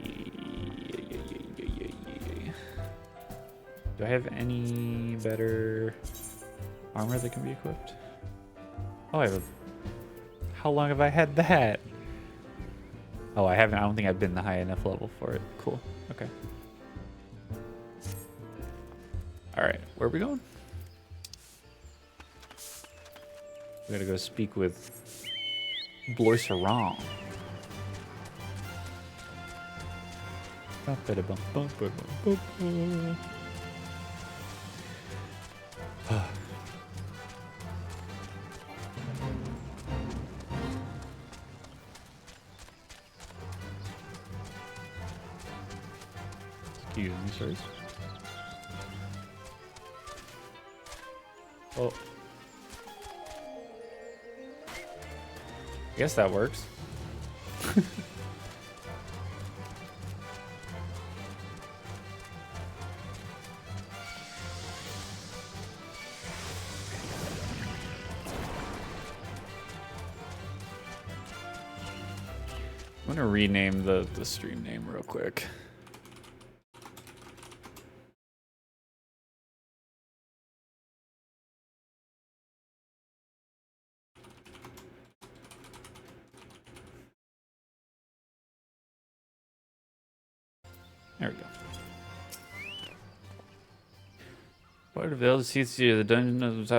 [SPEAKER 1] Do I have any better armor that can be equipped? Oh, I have a... How long have I had that? Oh, I haven't. I don't think I've been the high enough level for it. Cool. Okay. Alright, where are we going? We gotta go speak with Bloiserang. Excuse me, sirs. Oh. I guess that works. I'm gonna rename the stream name real quick. There we go. Part of the seats here, the dungeon of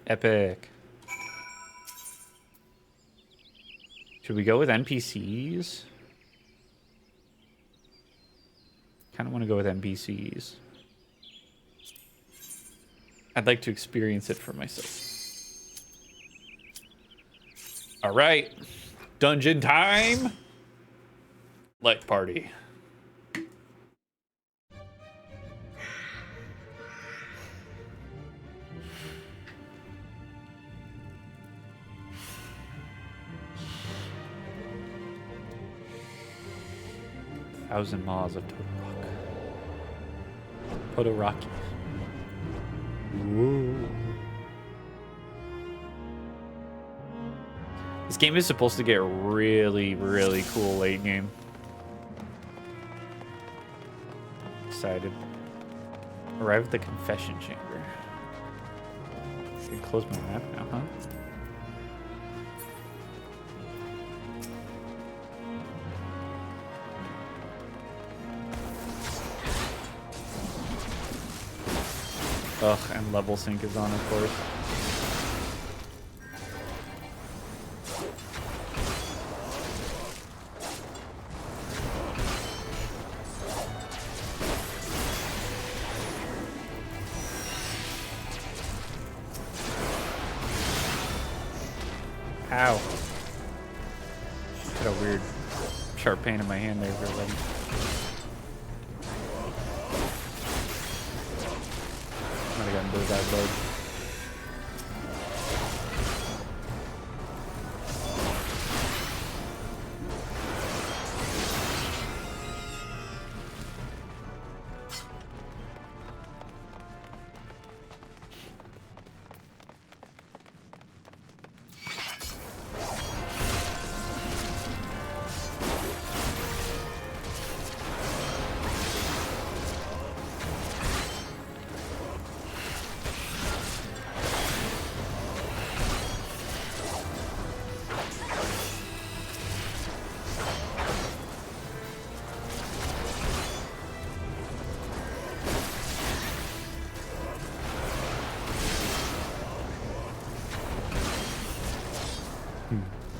[SPEAKER 1] epic. Should we go with NPCs? Kind of want to go with NPCs. I'd like to experience it for myself. All right, dungeon time. Light party. Thousand Maws of Todoroki. Whoa. This game is supposed to get really, really cool late game. Excited. Arrive at the confession chamber. I can close my map now, huh? Ugh, and level sync is on, of course. Ow. Got a weird sharp pain in my hand there for a second. Might have gotten those out, bud.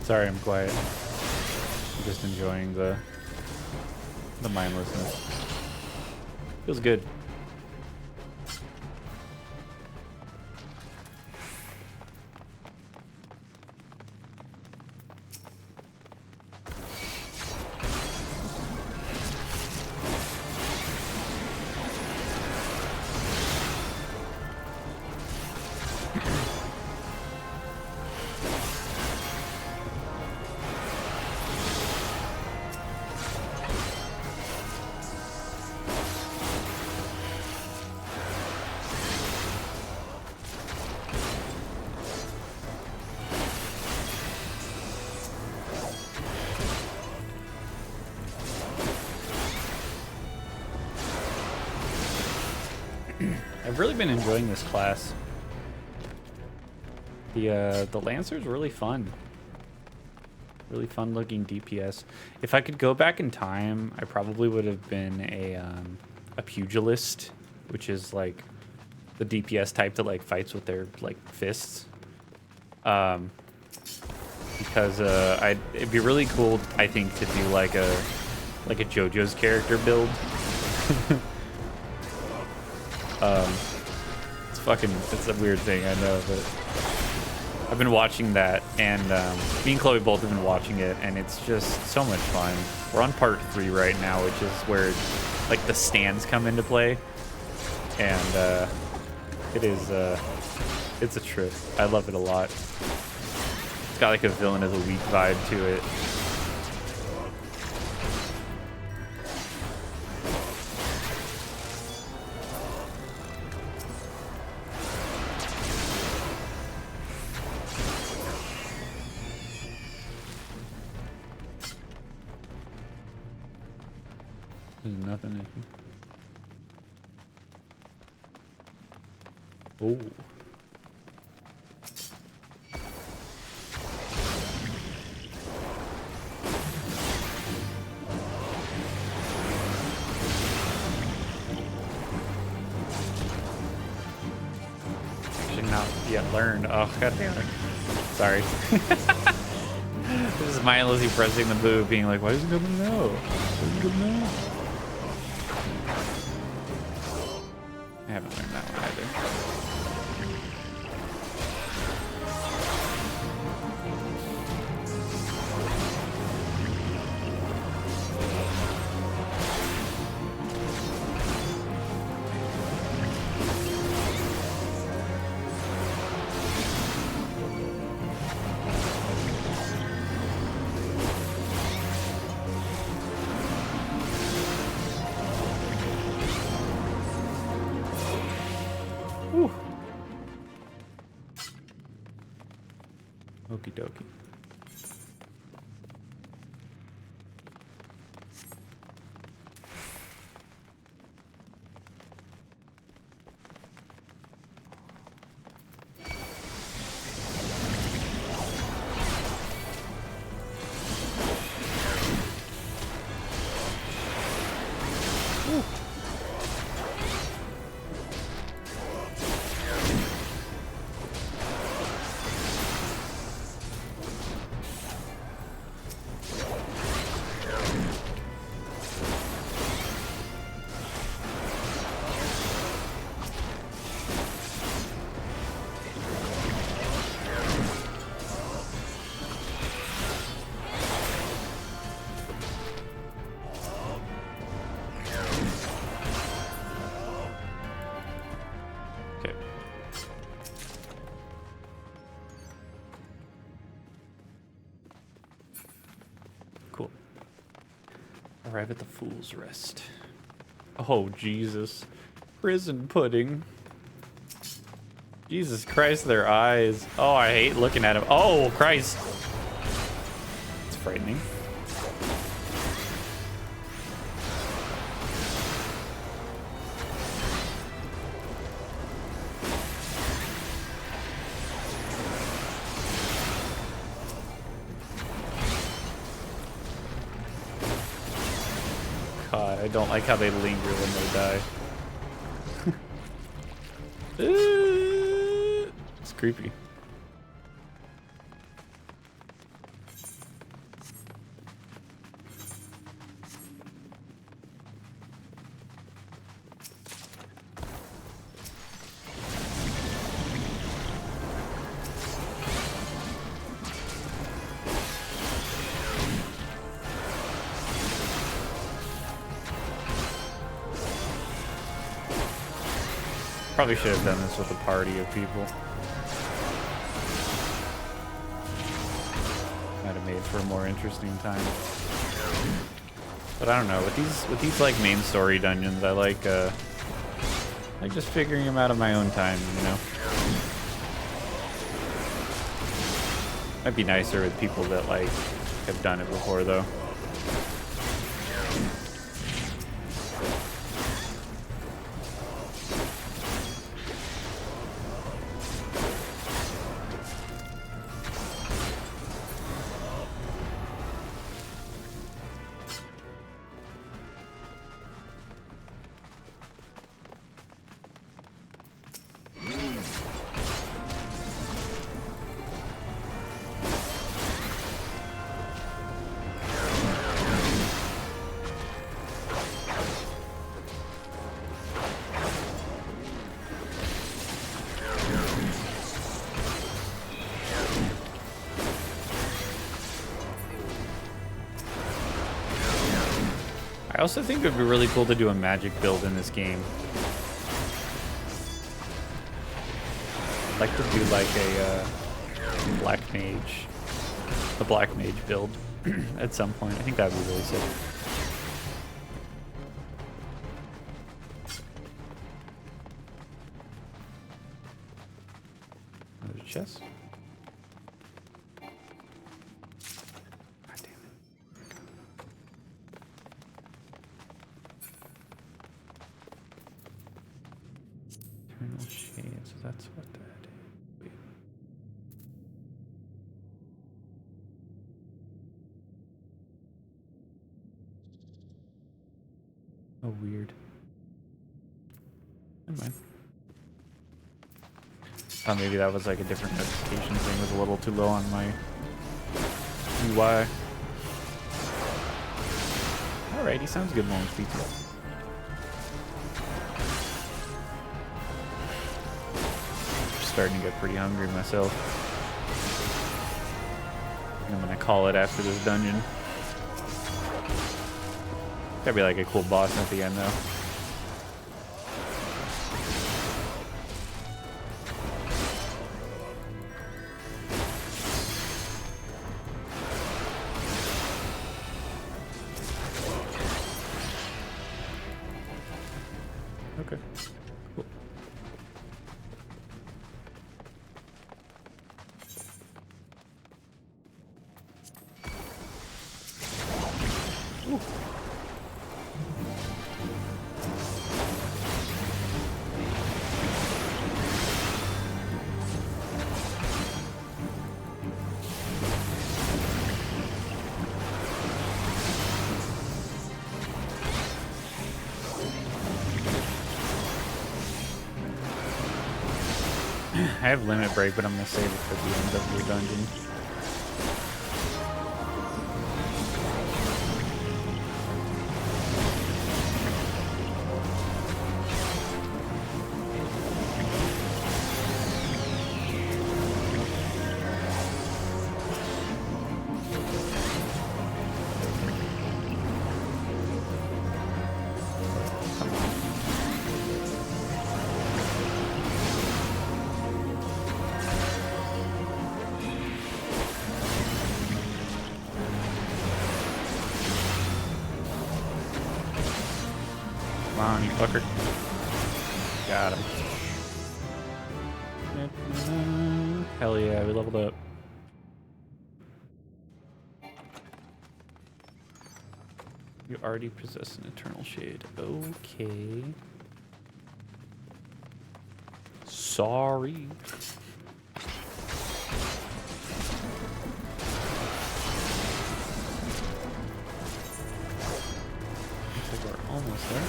[SPEAKER 1] Sorry, I'm quiet. I'm just enjoying the mindlessness. Feels good. I've really been enjoying this class. The Lancer's really fun. Really fun looking DPS. If I could go back in time, I probably would have been a pugilist, which is like the DPS type that like fights with their like fists. Because it'd be really cool, I think, to do like a JoJo's character build. It's a weird thing, I know, but I've been watching that, and me and Chloe both have been watching it, and it's just so much fun. We're on part 3 right now, which is where like the stands come into play, and it's a trip. I love it a lot. It's got like a villain as a weak vibe to it. There's nothing. Oh. Yeah, learn. Oh, god damn it. Sorry. This is mindlessly pressing the boo, being like, why is it gonna know? Why is it gonna know? I haven't learned that one either. Okie dokie. Arrive at the Fool's Rest. Oh, Jesus. Prison pudding. Jesus Christ, their eyes. Oh, I hate looking at him. Oh, Christ. It's frightening. God, I don't like how they linger when they die. It's creepy. Probably should have done this with a party of people. Might have made for a more interesting time. But I don't know, with these like main story dungeons, I like just figuring them out on my own time, you know. Might be nicer with people that like have done it before though. I also think it would be really cool to do a magic build in this game. I'd like to do like a black mage build at some point. I think that would be really sick. Another chest. Shades, that's what that is. Wait. Oh, weird. Never mind. Oh, maybe that was like a different notification thing. It was a little too low on my UI. Alrighty, sounds good, Long Pizza. Starting to get pretty hungry myself. I'm gonna call it after this dungeon. Gotta be like a cool boss at the end though. Okay. Cool. Ooh. I have limit break, but I'm gonna save it for the end of the dungeon. Come on, you fucker. Got him. Hell yeah, we leveled up. You already possess an eternal shade. Okay. Sorry. Looks like we're almost there.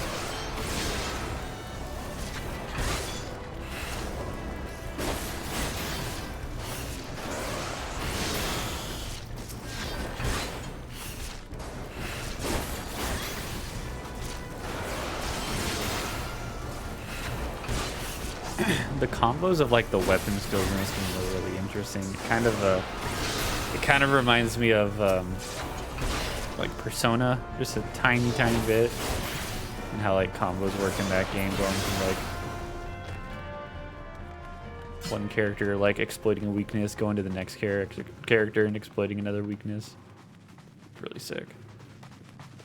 [SPEAKER 1] The combos of like the weapon skills in this game are really interesting. It kind of reminds me of like Persona, just a tiny bit, and how like combos work in that game, going from like one character like exploiting a weakness, going to the next character and exploiting another weakness. It's really sick.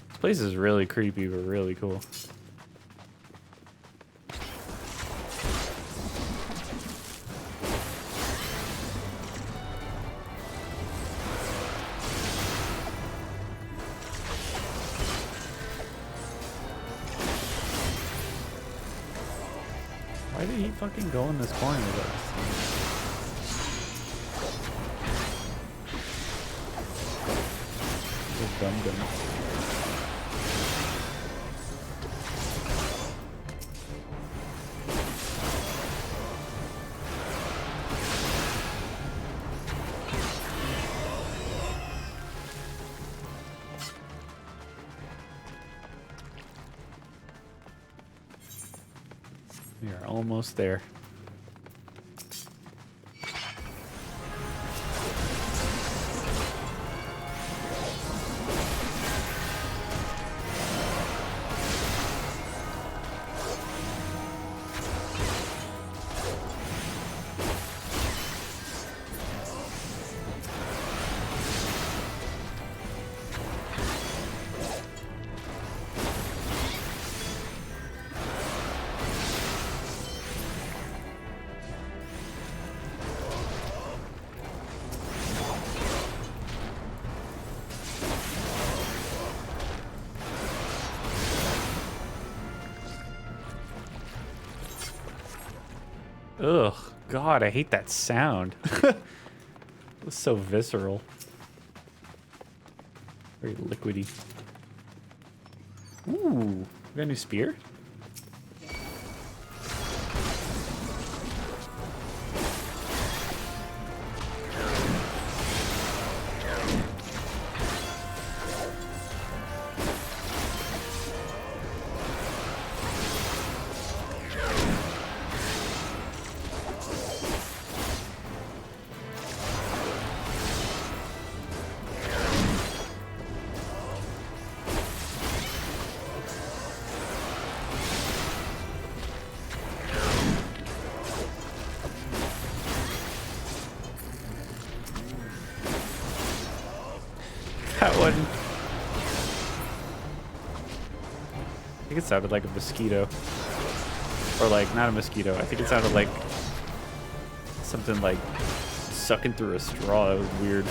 [SPEAKER 1] This place is really creepy but really cool. Why did he fucking go in this corner with us? Just dumb. We are almost there. Ugh, God, I hate that sound. It's so visceral. Very liquidy. Ooh, we got a new spear? That one. I think it sounded like a mosquito. Or like, not a mosquito. I think it sounded like something like sucking through a straw. It was weird.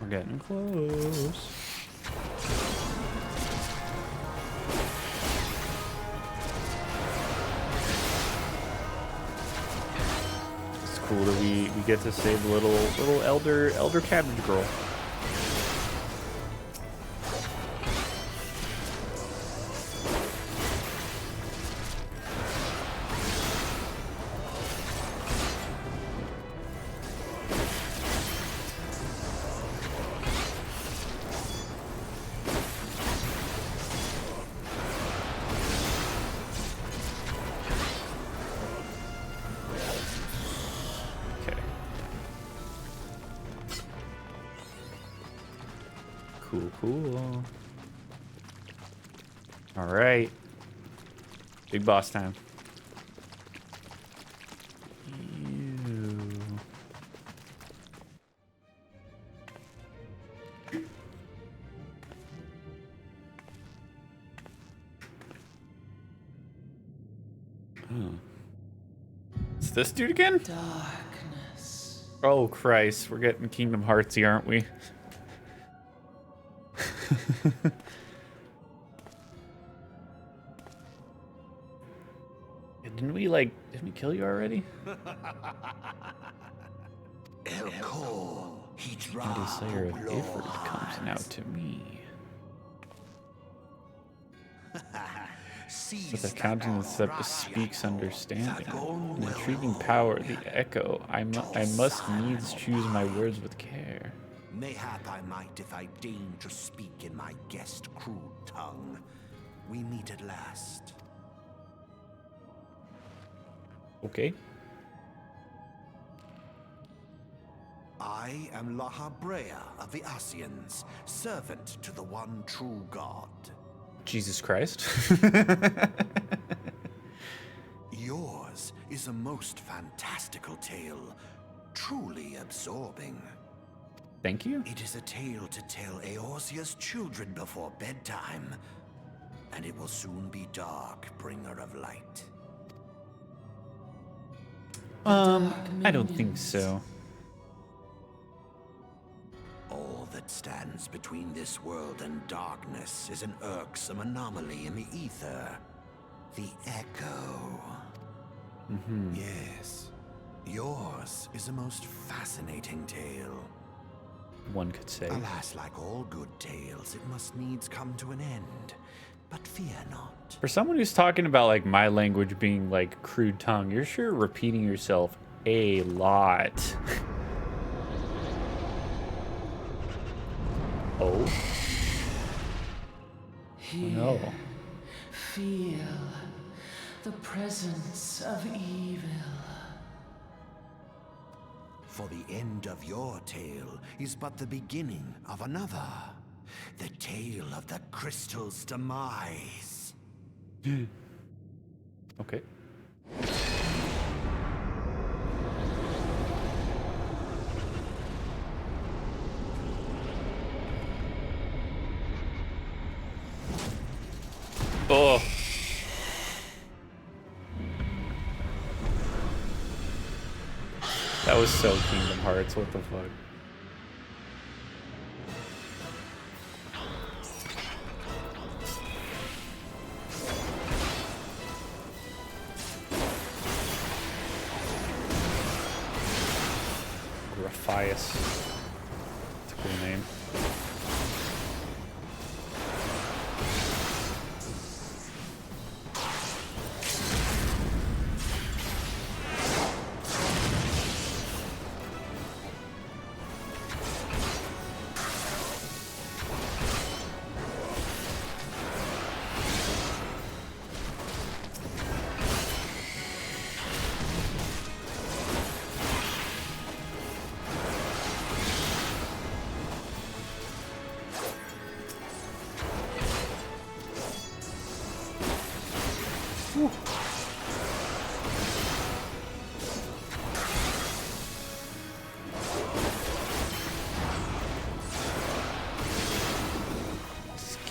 [SPEAKER 1] We're getting close. It's cool that we get to save little elder cabbage girl. Cool. All right. Big boss time. It's this dude again?
[SPEAKER 2] Darkness.
[SPEAKER 1] Oh, Christ. We're getting Kingdom Heartsy, aren't we? Didn't we kill you already? Mighty Slayer of Ifrit comes now to me. With a countenance that bespeaks understanding, an intriguing power, the echo. I must needs choose my words with care.
[SPEAKER 3] Mayhap I might if I deign to speak in my guest crude tongue. We meet at last.
[SPEAKER 1] Okay.
[SPEAKER 3] I am Lahabrea of the Asians, servant to the one true God.
[SPEAKER 1] Jesus Christ.
[SPEAKER 3] Yours is a most fantastical tale, truly absorbing.
[SPEAKER 1] Thank you.
[SPEAKER 3] It is a tale to tell Eorzea's children before bedtime, and it will soon be dark, bringer of light.
[SPEAKER 1] I don't think so.
[SPEAKER 3] All that stands between this world and darkness is an irksome anomaly in the ether. The echo. Yes. Yours is a most fascinating tale.
[SPEAKER 1] One could say.
[SPEAKER 3] Alas, like all good tales, it must needs come to an end. But fear not.
[SPEAKER 1] For someone who's talking about like my language being like crude tongue, you're sure repeating yourself a lot. Oh.
[SPEAKER 2] Here,
[SPEAKER 1] No.
[SPEAKER 2] feel the presence of evil.
[SPEAKER 3] For the end of your tale is but the beginning of another. The tale of the crystal's demise.
[SPEAKER 1] Okay. Oh. That was so Kingdom Hearts, what the fuck? Graphias. That's a cool name.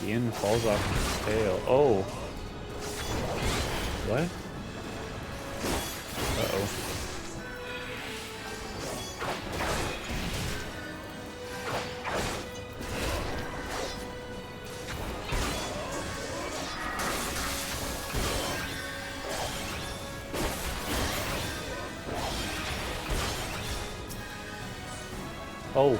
[SPEAKER 1] skin falls off his tail. Oh. What? Uh-oh. Oh.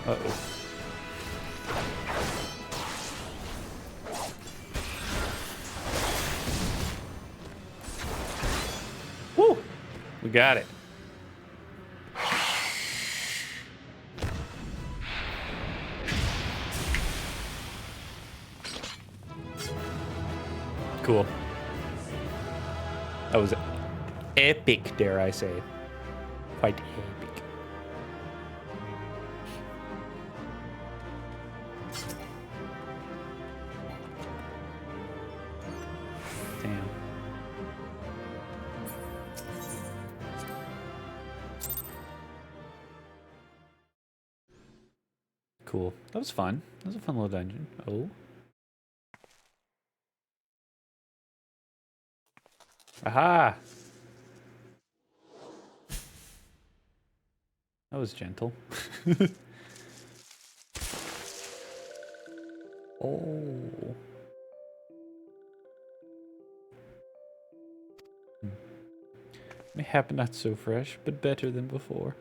[SPEAKER 1] Uh-oh. Woo! We got it. Cool. That was epic, dare I say. Quite epic. Damn. Cool. That was fun. That was a fun little dungeon. Oh. Aha! That was gentle. Oh. Mayhap not so fresh, but better than before.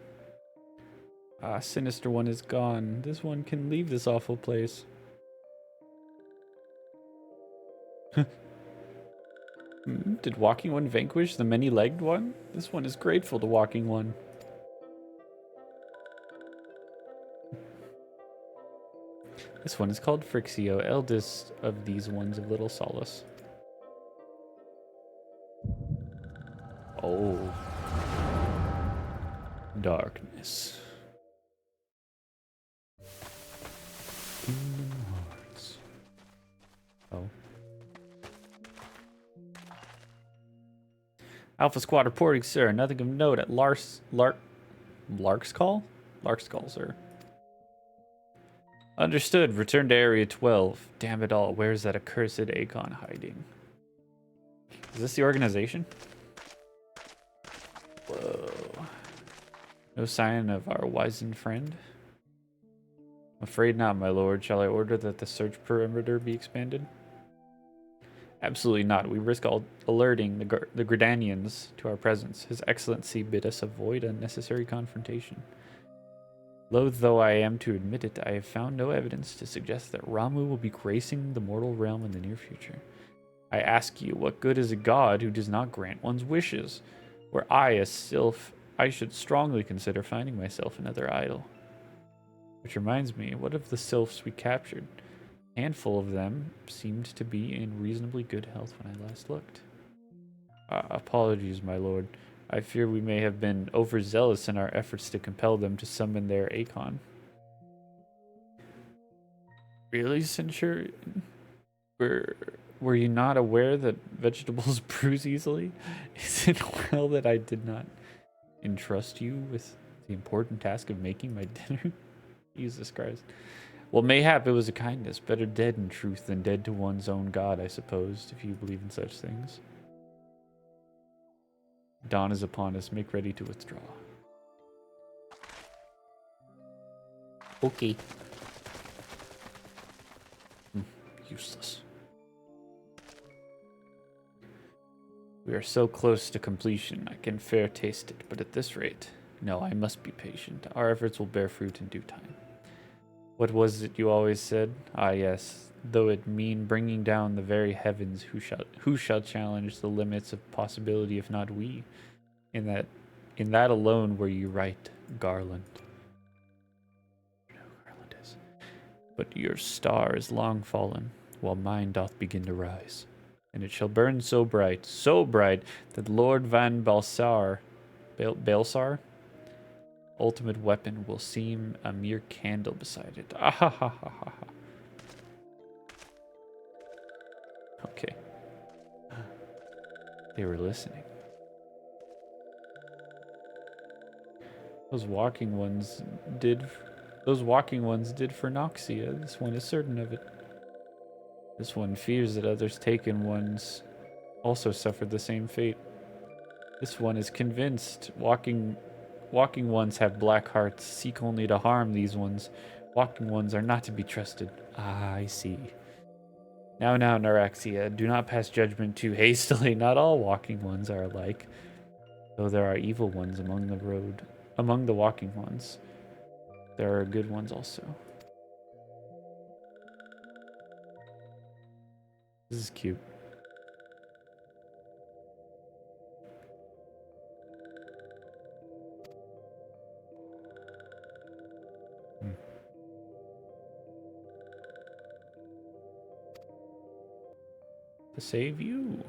[SPEAKER 1] Ah, Sinister One is gone. This one can leave this awful place. Did Walking One vanquish the many-legged one? This one is grateful to Walking One. This one is called Frixio, eldest of these ones of little solace. Oh. Darkness. Kingdom Hearts. Oh. Alpha Squad reporting, sir. Nothing of note at Lark's Call? Lark's Call, sir. Understood. Return to Area 12. Damn it all. Where's that accursed Akon hiding? Is this the organization? Whoa. No sign of our wizened friend? I'm afraid not, my lord. Shall I order that the search perimeter be expanded? Absolutely not. We risk alerting the Gridanians to our presence. His Excellency bid us avoid unnecessary confrontation. Loath though I am to admit it, I have found no evidence to suggest that Ramu will be gracing the mortal realm in the near future. I ask you, what good is a god who does not grant one's wishes? Were I a sylph, I should strongly consider finding myself another idol. Which reminds me, what of the sylphs we captured? A handful of them seemed to be in reasonably good health when I last looked. Apologies, my lord. I fear we may have been overzealous in our efforts to compel them to summon their Akon. Really, Centurion? Were you not aware that vegetables bruise easily? Is it well that I did not entrust you with the important task of making my dinner? Jesus Christ. Well, mayhap it was a kindness. Better dead in truth than dead to one's own god, I suppose, if you believe in such things. Dawn is upon us. Make ready to withdraw. Okay. Useless. We are so close to completion. I can fair taste it, but at this rate, no, I must be patient. Our efforts will bear fruit in due time. What was it you always said? Ah, yes. Though it mean bringing down the very heavens, who shall challenge the limits of possibility if not we? In that alone were you right, Garland. No, Garland is. But your star is long fallen, while mine doth begin to rise. And it shall burn so bright, that Lord Van Balsar, ultimate weapon, will seem a mere candle beside it. Ah ha ha ha ha ha. Okay. They were listening. Those walking ones did for Noxia. This one is certain of it. This one fears that others taken ones also suffered the same fate. This one is convinced walking ones have black hearts, seek only to harm these ones. Walking ones are not to be trusted. Ah, I see. Now, Naraxia, do not pass judgment too hastily. Not all walking ones are alike, though there are evil ones among the walking ones. There are good ones also. This is cute. To save you.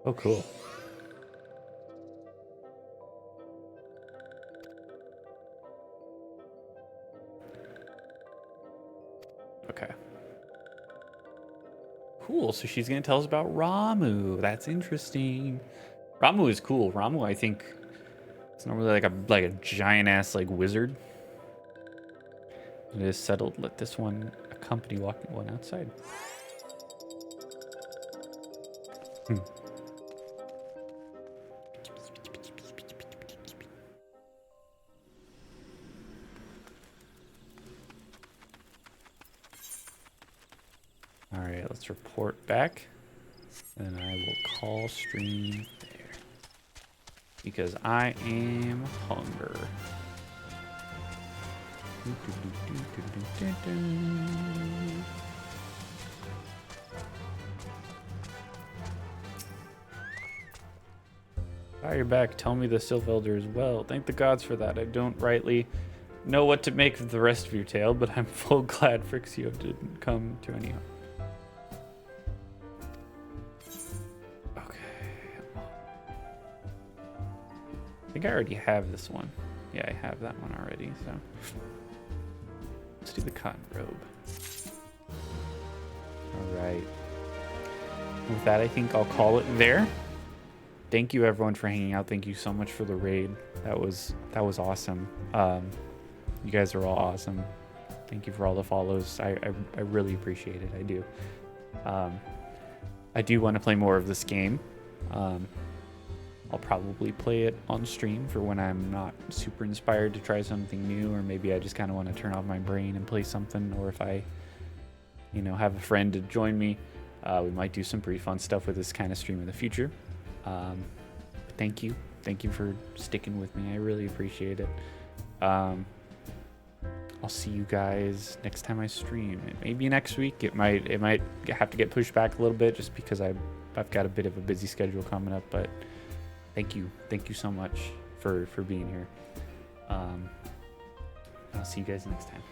[SPEAKER 1] Oh, cool. Okay. Cool. So she's going to tell us about Ramu. That's interesting. Ramu is cool. Ramu, I think, it's not really like a giant ass like wizard. It is settled. Let this one accompany walking one outside. All right, let's report back, and I will call stream there because I am hunger. Ah, you're back. Tell me the Sylph Elder as well. Thank the gods for that. I don't rightly know what to make of the rest of your tale, but I'm full glad FFXIV didn't come to any harm. I think I already have this one. Yeah, I have that one already, so. Let's do the cotton robe. Alright. With that, I think I'll call it there. Thank you everyone for hanging out. Thank you so much for the raid. That was awesome. You guys are all awesome. Thank you for all the follows. I really appreciate it. I do. I do want to play more of this game. I'll probably play it on stream for when I'm not super inspired to try something new, or maybe I just kind of want to turn off my brain and play something, or if I, have a friend to join me, we might do some pretty fun stuff with this kind of stream in the future. Thank you for sticking with me. I really appreciate it. I'll see you guys next time I stream. Maybe next week. It might have to get pushed back a little bit just because I've got a bit of a busy schedule coming up, but thank you so much for being here. I'll see you guys next time.